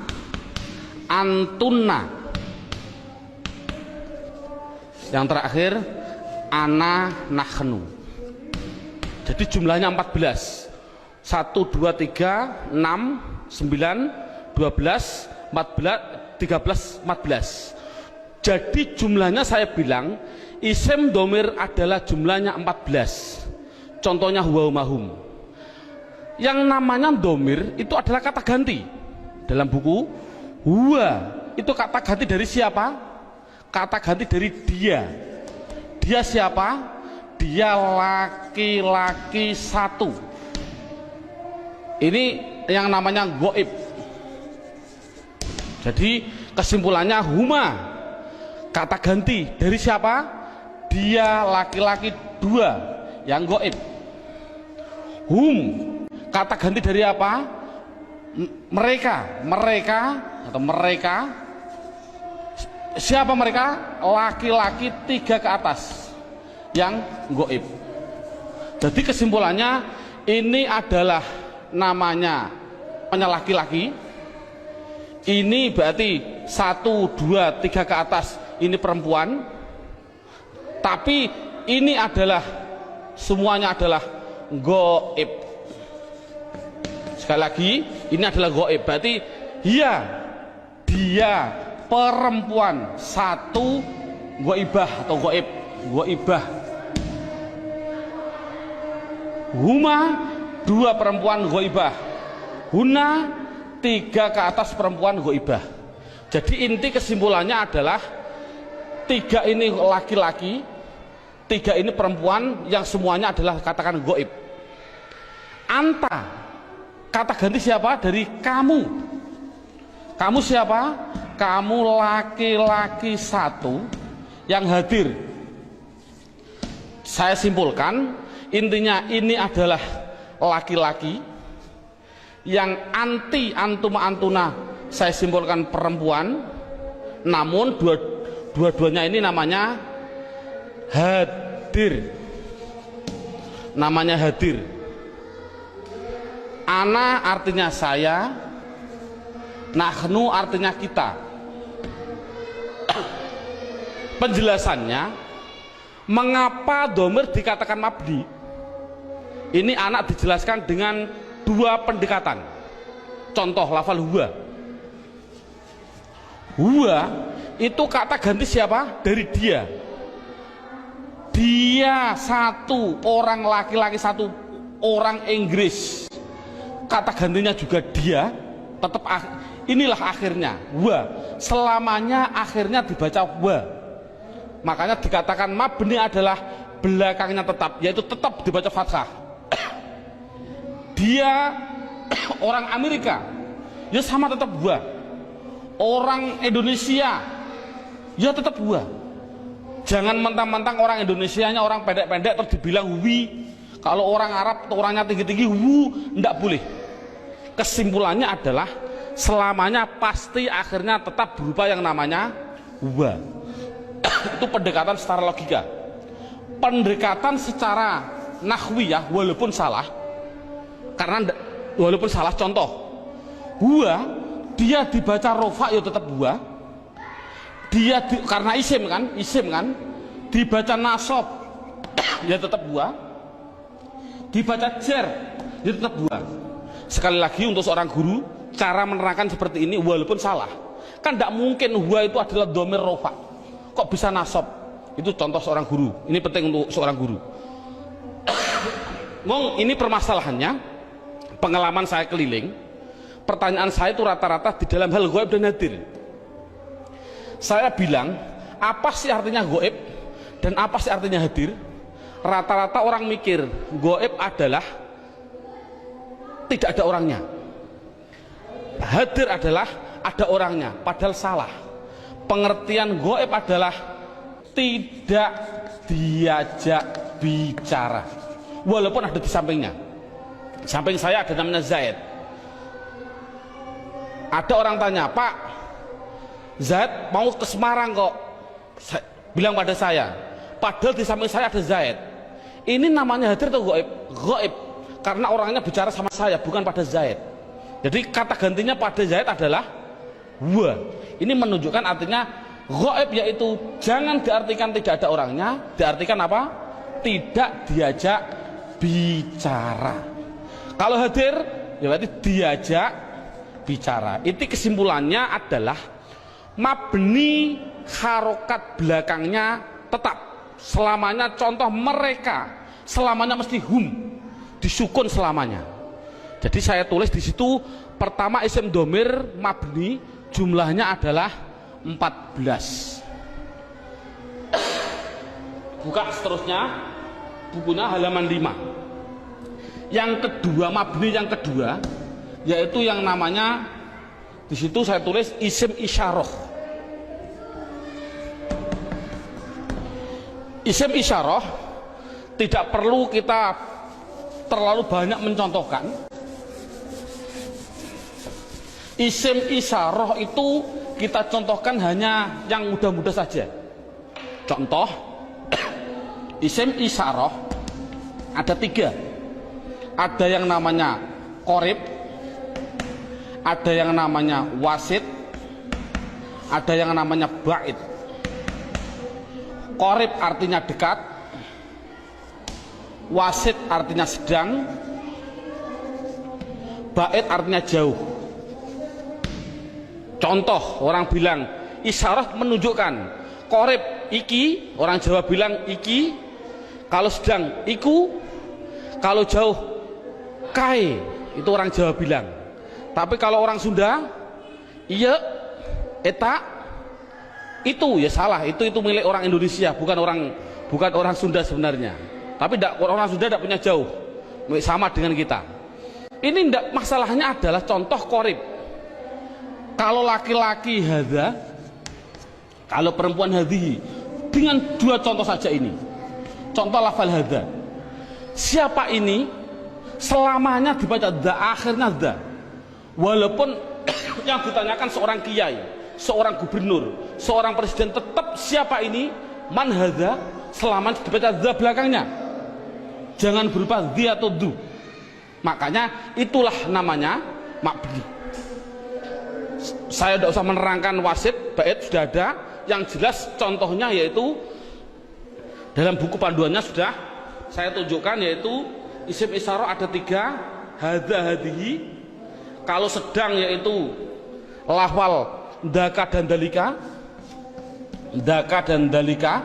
antunna. Yang terakhir ana, nahnu. Jadi jumlahnya 14. 1, 2, 3, 6, 9, 12, 14, 13, 14. Jadi jumlahnya saya bilang isim domir adalah jumlahnya 14. Contohnya huwa, mahum. Yang namanya domir itu adalah kata ganti. Dalam buku huwa itu kata ganti dari siapa? Kata ganti dari dia. Dia siapa? Dia laki-laki 1. Ini yang namanya goib. Jadi kesimpulannya huma kata ganti dari siapa? Dia laki-laki 2 yang goib. Hum kata ganti dari apa? Mereka atau mereka. Siapa mereka? Laki-laki 3 ke atas yang goib. Jadi kesimpulannya ini adalah namanya laki-laki. Ini berarti 1, 2, 3 ke atas ini perempuan. Tapi ini adalah semuanya adalah goib. Sekali lagi, ini adalah goib. Berarti dia perempuan 1 goibah atau goibah. Huma 2 perempuan goibah. Huna 3 ke atas perempuan goibah. Jadi inti kesimpulannya adalah 3 ini laki-laki, 3 ini perempuan yang semuanya adalah katakan goib. Anta Kata ganti siapa? Dari kamu. Kamu siapa? Kamu laki-laki satu yang hadir. Saya simpulkan, intinya ini adalah laki-laki yang anti antuma antuna, saya simpulkan perempuan, namun dua-duanya ini namanya hadir. Namanya hadir. Ana artinya saya, nahnu artinya kita. Penjelasannya, mengapa domir dikatakan mabdi? Ini anak dijelaskan dengan dua pendekatan. Contoh lafal huwa. Huwa itu kata ganti siapa? Dari dia. Dia satu orang laki-laki, satu orang Inggris. Kata gantinya juga dia. Tetap inilah akhirnya wa. Selamanya akhirnya dibaca wa. Makanya dikatakan mabni adalah belakangnya tetap, yaitu tetap dibaca fathah. Dia orang Amerika, ya sama tetap wa. Orang Indonesia, ya tetap wa. Jangan mentang-mentang orang Indonesianya orang pendek-pendek terus dibilang wi. Kalau orang Arab atau orangnya tinggi-tinggi wu, enggak boleh. Kesimpulannya adalah selamanya pasti akhirnya tetap berupa yang namanya wa. Itu pendekatan secara logika. Pendekatan secara nahwiyah walaupun salah, karena walaupun salah, contoh huwa dia dibaca rofa ya tetap huwa. Dia karena isim kan dibaca nasab ya tetap huwa. Dibaca jar ya tetap huwa. Sekali lagi untuk seorang guru, cara menerangkan seperti ini walaupun salah, kan tidak mungkin huwa itu adalah dhamir rofa, kok bisa nasab. Itu contoh seorang guru, ini penting untuk seorang guru. Ngomong ini permasalahannya, pengalaman saya keliling, pertanyaan saya itu rata-rata di dalam hal ghaib dan hadir. Saya bilang, apa sih artinya ghaib dan apa sih artinya hadir? Rata-rata orang mikir ghaib adalah tidak ada orangnya, hadir adalah ada orangnya, padahal salah. Pengertian ghaib adalah tidak diajak bicara, walaupun ada di sampingnya. Samping saya ada namanya Zaid. Ada orang tanya, Pak, Zaid mau ke Semarang kok, bilang pada saya, padahal di samping saya ada Zaid. Ini namanya hadir atau ghaib? Ghaib, karena orangnya bicara sama saya, bukan pada Zaid. Jadi kata gantinya pada Zaid adalah wa. Ini menunjukkan artinya ghaib, yaitu jangan diartikan tidak ada orangnya, diartikan apa? Tidak diajak bicara. Kalau hadir ya berarti diajak bicara. Itu kesimpulannya adalah mabni harokat belakangnya tetap selamanya. Contoh mereka selamanya mesti hum, disukun selamanya. Jadi saya tulis di situ pertama isim domir mabni jumlahnya adalah 14. Buka seterusnya bukunya halaman 5. Yang kedua, mabni yang kedua yaitu yang namanya di situ saya tulis isim isyarah. Isim isyarah tidak perlu kita terlalu banyak mencontohkan. Isim isyarah itu kita contohkan hanya yang mudah-mudah saja. Contoh isim isyarah ada 3. Ada yang namanya qorib, ada yang namanya wasit, ada yang namanya ba'id. Qorib artinya dekat, wasit artinya sedang, ba'id artinya jauh. Contoh, orang bilang isyarah menunjukkan qorib iki, orang Jawa bilang iki, kalau sedang iku, kalau jauh kai, itu orang Jawa bilang. Tapi kalau orang Sunda iya, eta, itu ya salah, itu milik orang Indonesia, bukan orang Sunda sebenarnya. Tapi orang Sunda tidak punya jauh, sama dengan kita. Ini ndak, masalahnya adalah contoh qorib. Kalau laki-laki hadza, kalau perempuan hadhihi, dengan dua contoh saja ini. Contoh lafal hadza. Siapa ini selamanya dibaca dza, akhirnya dza. Walaupun yang ditanyakan seorang kiai, seorang gubernur, seorang presiden, tetap siapa ini, man hadza, selamanya dibaca dza belakangnya. Jangan berupa dzi atau du. Makanya itulah namanya mabni. Saya tidak usah menerangkan wasit, bait sudah ada. Yang jelas contohnya yaitu dalam buku panduannya sudah saya tunjukkan, yaitu isim isyarah ada 3, hadza hadhihi. Kalau sedang yaitu lafal daka dan dalika, daka dan dalika,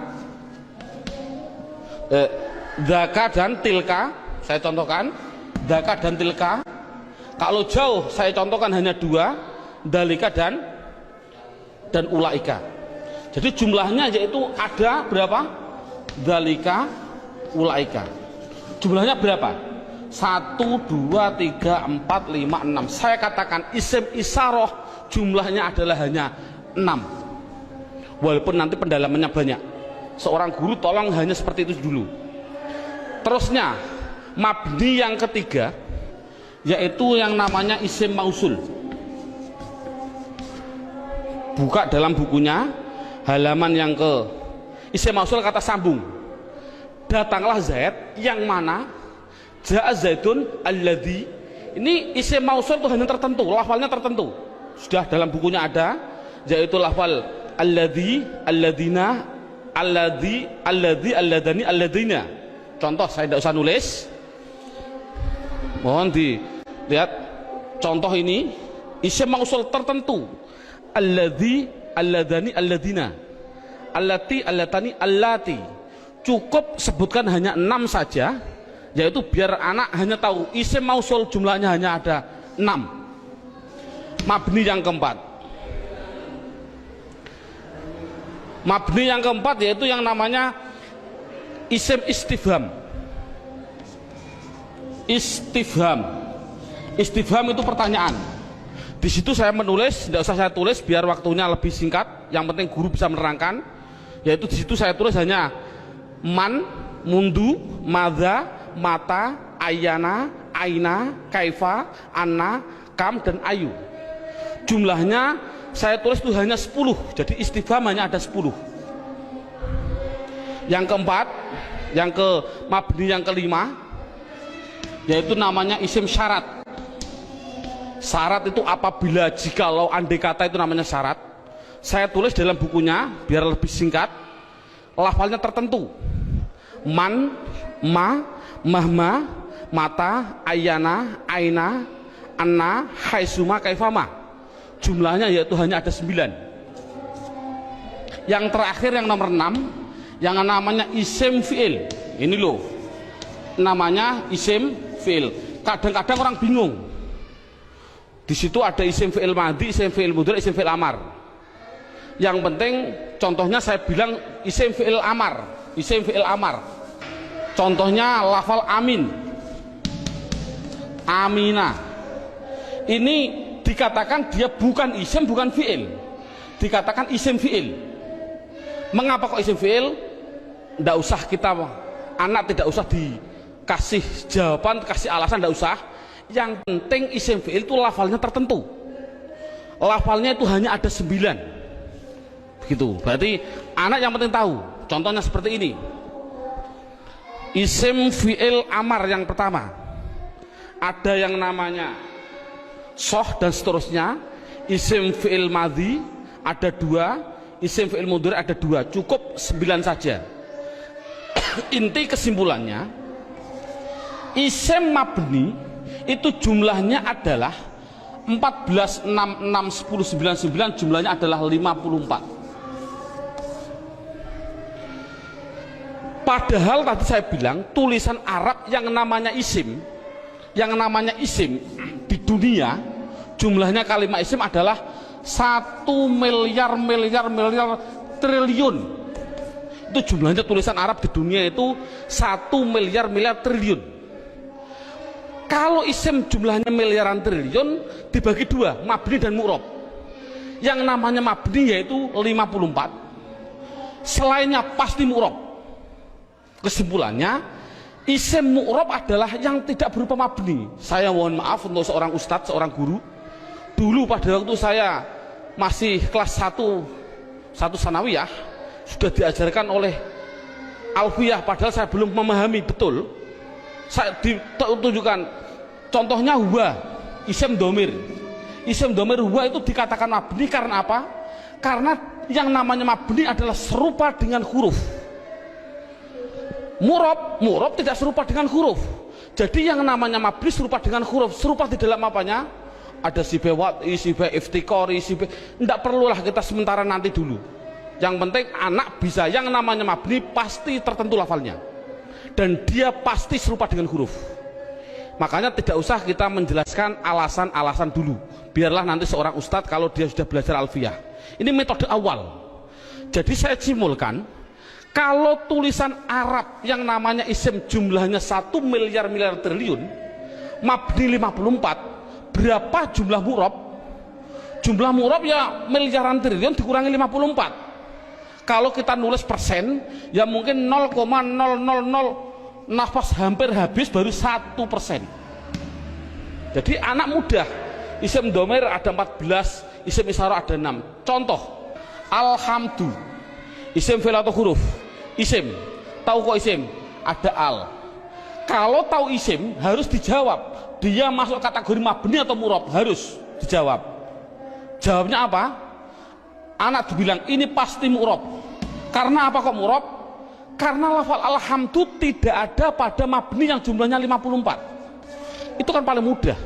daka dan tilka, saya contohkan daka dan tilka. Kalau jauh saya contohkan hanya 2, dalika dan ulaika. Jadi jumlahnya yaitu ada berapa? Dalika, ulaika. Jumlahnya berapa? 1, 2, 3, 4, 5, 6. Saya katakan isim isyarah jumlahnya adalah hanya 6. Walaupun nanti pendalamannya banyak. Seorang guru tolong hanya seperti itu dulu. Terusnya mabni yang ketiga yaitu yang namanya isim mausul. Buka dalam bukunya halaman yang ke isim mausul, kata sambung. Datanglah Zaid, yang mana ja'a Zaidun alladzi. Ini isim mausul itu hanya tertentu, lafalnya tertentu. Sudah dalam bukunya ada, yaitu lafal alladzi, alladzina, alladzi, alladani, alladzina. Contoh saya tidak usah nulis. Mohon dilihat contoh ini, isim mausul tertentu. Alladzi, alladani, alladina, allati, allatani, allati. Cukup sebutkan hanya 6 saja, yaitu biar anak hanya tahu isim mausul jumlahnya hanya ada 6. Mabni yang keempat. Mabni yang keempat yaitu yang namanya isim istifham. Istifham. Istifham itu pertanyaan. Di situ saya menulis, tidak usah saya tulis biar waktunya lebih singkat. Yang penting guru bisa menerangkan. Yaitu di situ saya tulis hanya man, mundu, madza, mata, ayana, aina, kaifa, anna, kam, dan ayu. Jumlahnya saya tulis itu hanya 10. Jadi istifham hanya ada 10. Yang keempat, yang ke mabni yang kelima, yaitu namanya isim syarat. Syarat itu apabila, jikalau, andai kata, itu namanya syarat. Saya tulis dalam bukunya biar lebih singkat. Lafalnya tertentu. Man, ma, mahma, mata, ayana, aina, anna, haisuma, kaifama. Jumlahnya yaitu hanya ada 9. Yang terakhir yang nomor 6, yang namanya isim fi'il. Ini loh, namanya isim fi'il. Kadang-kadang orang bingung. Di situ ada isim fi'il madhi, isim fi'il mudhari, isim fi'il amar. Yang penting contohnya saya bilang isim fi'il amar, isim fi'il amar. Contohnya lafal amin, amina. Ini dikatakan dia bukan isim, bukan fi'il. Dikatakan isim fi'il. Mengapa kok isim fi'il? Tidak usah kita, anak tidak usah dikasih jawaban, kasih alasan, tidak usah. Yang penting isim fi'il itu lafalnya tertentu. Lafalnya itu hanya ada 9. Begitu. Berarti anak yang penting tahu. Contohnya seperti ini. Isim fi'il amar yang pertama. Ada yang namanya soh dan seterusnya. Isim fi'il madhi ada 2. Isim fi'il mudhari ada 2. Cukup 9 saja. Inti kesimpulannya, isim mabni itu jumlahnya adalah 14, 6, 6, 10, 9, 9. Jumlahnya adalah 54. Padahal tadi saya bilang tulisan Arab yang namanya isim, di dunia jumlahnya kalimat isim adalah 1 miliar triliun. Itu jumlahnya tulisan Arab di dunia itu 1 miliar triliun. Kalau isim jumlahnya miliaran triliun dibagi dua, mabni dan mu'rob. Yang namanya mabni yaitu 54, selainnya pasti mu'rob. Kesimpulannya, isim mu'rob adalah yang tidak berupa mabni. Saya mohon maaf untuk seorang ustadz, seorang guru. Dulu pada waktu saya masih kelas 1 sanawiyah, sudah diajarkan oleh alfiyah, padahal saya belum memahami betul. Saya ditunjukkan contohnya huwa, isim domir. Isim domir huwa itu dikatakan mabni karena apa? Karena yang namanya mabni adalah serupa dengan huruf. Mu'rob tidak serupa dengan huruf. Jadi yang namanya mabni serupa dengan huruf. Serupa di dalam apanya? Ada sifat wad'i, sifat iftikori, sifat. Tidak perlulah kita sementara, nanti dulu. Yang penting anak bisa, yang namanya mabni pasti tertentu lafalnya, dan dia pasti serupa dengan huruf. Makanya tidak usah kita menjelaskan alasan-alasan dulu, biarlah nanti seorang ustadz kalau dia sudah belajar alfiyah. Ini metode awal. Jadi saya simpulkan, kalau tulisan Arab yang namanya isim jumlahnya 1 miliar triliun, mabni 54, berapa jumlah mu'rob? Jumlah mu'rob ya miliaran triliun dikurangi 54. Kalau kita nulis persen, ya mungkin 0,000 nafas hampir habis baru 1%. Jadi anak mudah. Isim domir ada 14, isim isyarah ada 6. Contoh, alhamdu, isim fi'il atau huruf? Isim. Tahu kok isim? Ada al. Kalau tahu isim harus dijawab, dia masuk kategori mabni atau mu'rob, harus dijawab. Jawabnya apa? Anak dibilang ini pasti mu'rob. Karena apa kok mu'rob? Karena lafal alhamdu tidak ada pada mabni yang jumlahnya 54. Itu kan paling mudah.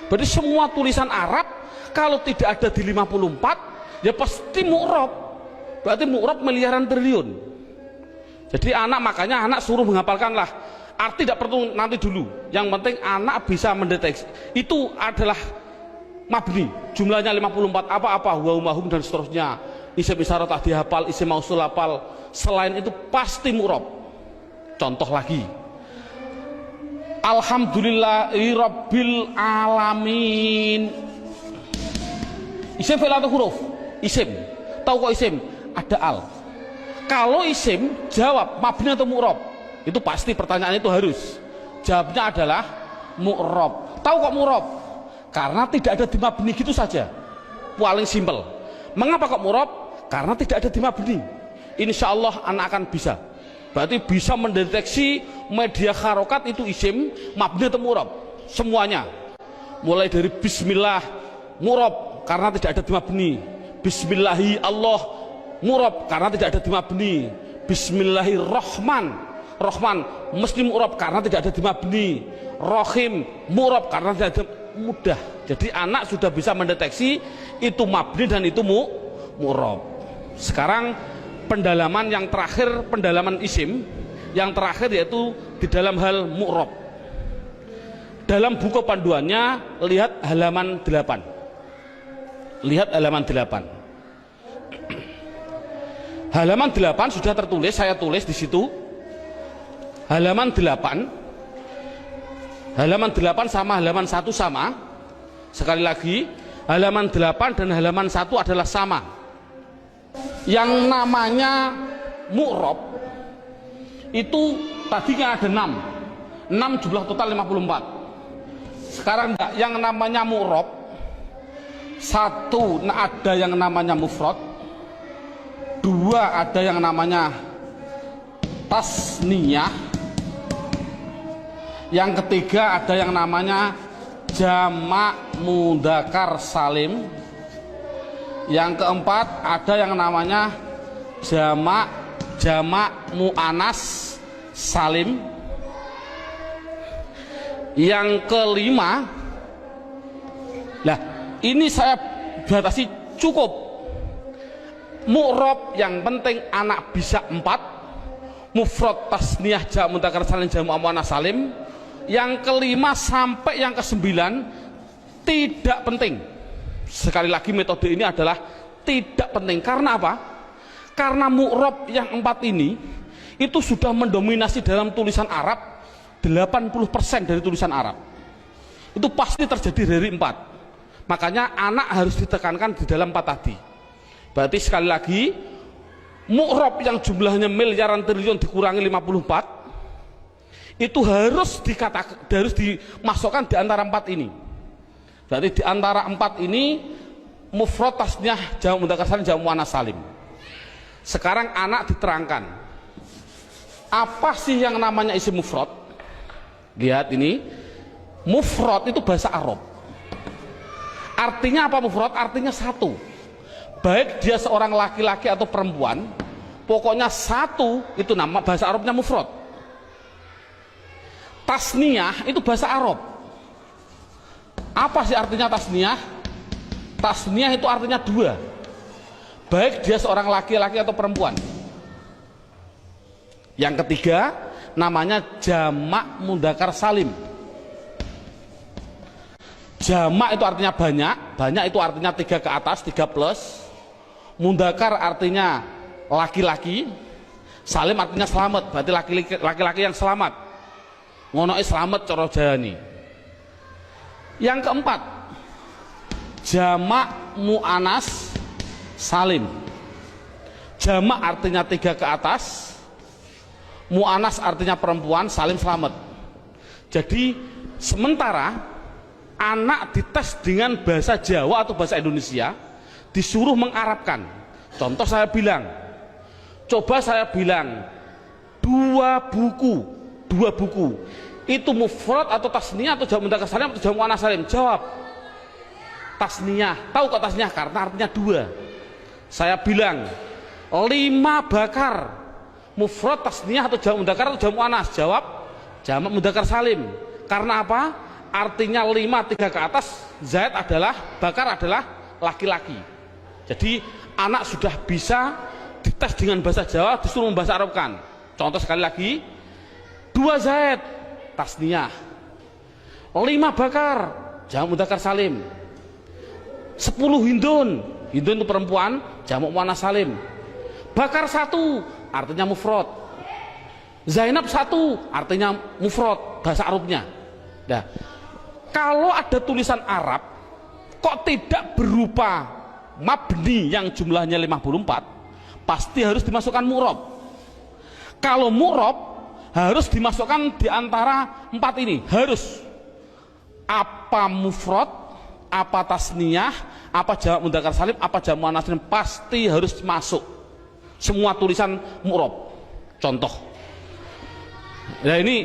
Berarti semua tulisan Arab kalau tidak ada di 54 ya pasti mu'rob. Berarti mu'rob miliaran triliun. Jadi makanya anak suruh menghafalkanlah. Arti tidak perlu nanti dulu. Yang penting anak bisa mendeteksi. Itu adalah mabni, jumlahnya 54, apa-apa, wa dan seterusnya. Isim isyarah tak dihafal, isim mausul hafal. Selain itu pasti mu'rob. Contoh lagi, alhamdulillahi rabbil alamin. Isim fi'il atau huruf? Isim. Tahu kok isim? Ada al. Kalau isim, jawab mabni atau mu'rob? Itu pasti, pertanyaan itu harus. Jawabnya adalah mu'rob. Tahu kok mu'rob? Karena tidak ada di mabni, gitu saja. Paling simpel. Mengapa kok mu'rob? Karena tidak ada di mabni. Insya Allah anak akan bisa. Berarti bisa mendeteksi media harokat itu isim, mabni atau mu'rob. Semuanya. Mulai dari bismillah, mu'rob karena tidak ada di mabni. Bismillahi Allah, mu'rob karena tidak ada di mabni. Bismillahirrahman, Rahman mesti mu'rob karena tidak ada di mabni. Rohim, mu'rob karena tidak ada. Mudah. Jadi anak sudah bisa mendeteksi itu mabni dan itu mu'rob. Sekarang pendalaman yang terakhir, pendalaman isim yang terakhir yaitu di dalam hal mu'rob. Dalam buku panduannya lihat halaman 8. Lihat halaman 8. Halaman 8 sudah tertulis, saya tulis di situ. Halaman 8. Halaman 8 sama halaman 1 sama. Sekali lagi, halaman 8 dan halaman 1 adalah sama. Yang namanya mu'rob itu tadinya ada 6. 6 jumlah total 54. Sekarang enggak, yang namanya mu'rob 1 ada yang namanya mufrad, 2 ada yang namanya tasniyah, yang ketiga ada yang namanya jamak mudzakkar salim, yang keempat ada yang namanya jamak muannas salim, yang kelima, nah ini saya batasi cukup mu'rob, yang penting anak bisa 4, mufrad tasniyah jamak mudzakkar salim jamak muannas salim. Yang kelima sampai yang ke-9 tidak penting. Sekali lagi metode ini adalah tidak penting. Karena apa? Karena mu'rob yang 4 ini itu sudah mendominasi dalam tulisan Arab 80% dari tulisan Arab. itu pasti terjadi dari 4. Makanya anak harus ditekankan di dalam 4 tadi. Berarti sekali lagi, mu'rob yang jumlahnya miliaran triliun dikurangi 54 itu harus dimasukkan di antara 4 ini. Berarti di antara 4 ini mufrad, tasniyah, jamak mudzakkar salim, jamak muannats salim. Sekarang anak diterangkan apa sih yang namanya isim mufrad. Lihat ini, mufrad itu bahasa Arab. Artinya apa mufrad? Artinya satu. Baik dia seorang laki-laki atau perempuan, pokoknya satu, itu nama bahasa Arabnya mufrad. Tasniyah itu bahasa Arab. Apa sih artinya tasniyah? Tasniyah itu artinya 2. Baik dia seorang laki-laki atau perempuan. Yang ketiga namanya jamak mudzakkar salim. Jamak itu artinya banyak, banyak itu artinya 3 ke atas, 3 plus. Mudzakkar artinya laki-laki, salim artinya selamat, berarti laki-laki yang selamat. Ngonoke selamat cara jayani. Yang keempat, jamak muannats salim. Jamak artinya 3 ke atas, muannats artinya perempuan, salim selamat. Jadi sementara anak dites dengan bahasa Jawa atau bahasa Indonesia, disuruh mengarabkan. Contoh saya bilang, coba saya bilang 2 buku itu mufrad atau tasniyah atau jamak mudzakkar salim atau jamak muannats salim? Jawab tasniyah. Tahu kok tasniyah? Karena artinya 2. Saya bilang 5 bakar, mufrad, tasniyah atau jamak mudzakkar atau jamak muannats? Jawab jamak mudzakkar salim. Karena apa? Artinya 5 3 ke atas, zaid adalah, bakar adalah laki-laki. Jadi anak sudah bisa dites dengan bahasa Jawa, disuruh membahasa Arabkan. Contoh sekali lagi, 2 zaid tasniyah, 5 bakar jamak mudzakkar salim, 10 hindun, hindun itu perempuan, jamak muannats salim. Bakar 1 artinya mufrad, Zainab 1 artinya mufrad bahasa Arabnya. Nah, kalau ada tulisan Arab kok tidak berupa mabni yang jumlahnya 54, pasti harus dimasukkan mu'rob. Kalau mu'rob harus dimasukkan di antara 4 ini, harus apa mufrad, apa tasniyah, apa jamak mudzakkar salim, apa jamak muannats salim, pasti harus masuk semua tulisan mu'rob. Contoh, nah ini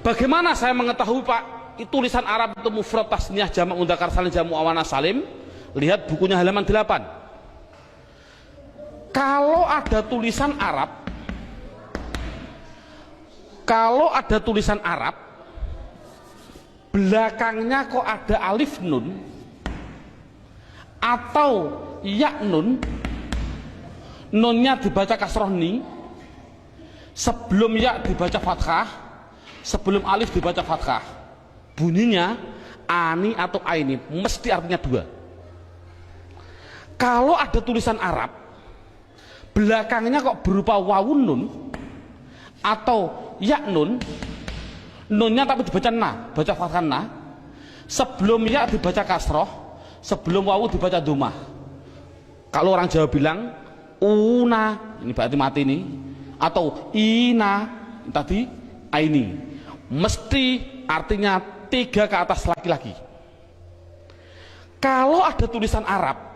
bagaimana saya mengetahui Pak tulisan Arab itu mufrad, tasniyah, jamak mudzakkar salim, jamak muannats salim? Lihat bukunya halaman 8. Kalau ada tulisan Arab, belakangnya kok ada alif nun atau ya nun, nunnya dibaca kasroh ni, sebelum ya dibaca fathah, sebelum alif dibaca fathah, bunyinya ani atau aini, mesti artinya 2. Kalau ada tulisan Arab belakangnya kok berupa wawun nun atau ya nun, nunnya tapi dibaca na, baca fathah na, sebelum ya dibaca kasroh, sebelum wawu dibaca dhammah. Kalau orang Jawa bilang una, ini berarti mati ini, atau ina, tadi aini, mesti artinya 3 ke atas laki-laki. Kalau ada tulisan Arab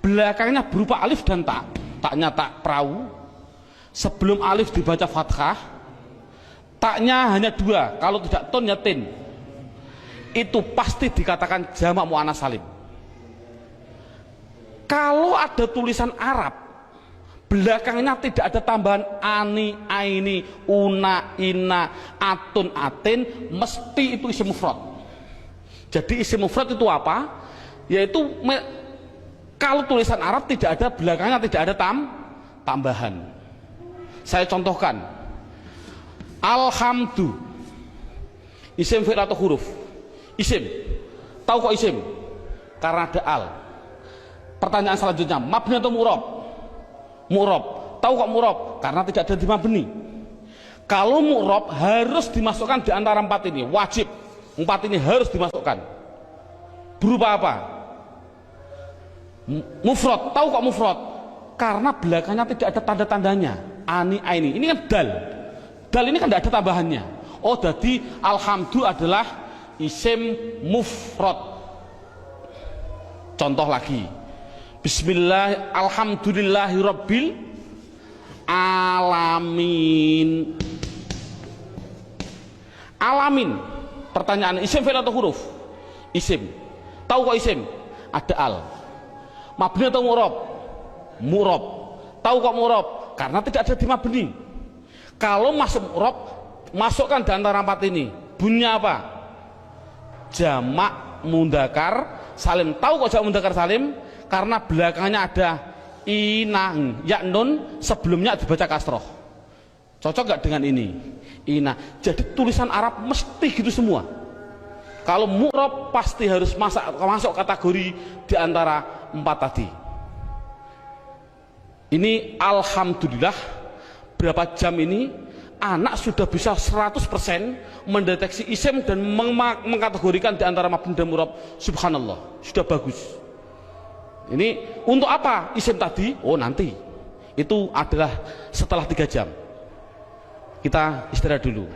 belakangnya berupa alif dan ta, taknya tak perahu, sebelum alif dibaca fathah, taknya hanya 2, kalau tidak ton ya tin, itu pasti dikatakan jamak muannats salim. Kalau ada tulisan Arab belakangnya tidak ada tambahan ani, aini, una, ina, atun, atin, mesti itu isim mufrad. Jadi isim mufrad itu apa? Yaitu kalau tulisan Arab tidak ada belakangnya tidak ada tambahan. Saya contohkan, alhamdu, isim fi'il atau huruf? Isim. Tahu kok isim? Karena ada al. Pertanyaan selanjutnya, mabni atau mu'rob? Mu'rob. Tahu kok mu'rob? Karena tidak ada di mabni. Kalau mu'rob harus dimasukkan di antara 4 ini, wajib. 4 ini harus dimasukkan. Berupa apa? Mufrad. Tahu kok mufrad? Karena belakangnya tidak ada tanda-tandanya. Ani, aini. Ini kan dal. Dal ini kan tidak ada tambahannya. Oh, jadi alhamdu adalah isim mufrad. Contoh lagi. Bismillah, alhamdulillahirabbil alamin. Alamin. Pertanyaan, isim fi'il atau huruf? Isim. Tahu kok isim? Ada al. Mabni atau mu'rab? Mu'rab. Tahu kok mu'rab? Karena tidak ada di mabni. Kalau masuk mu'rab, masukkan di antara 4 ini. Bunyinya apa? Jamak mudzakkar salim. Tahu kok jamak mudzakkar salim? Karena belakangnya ada inang, ya nun, sebelumnya dibaca kasroh. Cocok gak dengan ini? Ina. Jadi tulisan Arab mesti gitu semua. Kalau mu'rab pasti harus masuk kategori di antara 4 tadi. Ini alhamdulillah berapa jam ini anak sudah bisa 100% mendeteksi isim dan mengkategorikan di antara mabni dan mu'rab. Subhanallah, sudah bagus. Ini untuk apa isim tadi? Oh, nanti. Itu adalah setelah 3 jam. Kita istirahat dulu.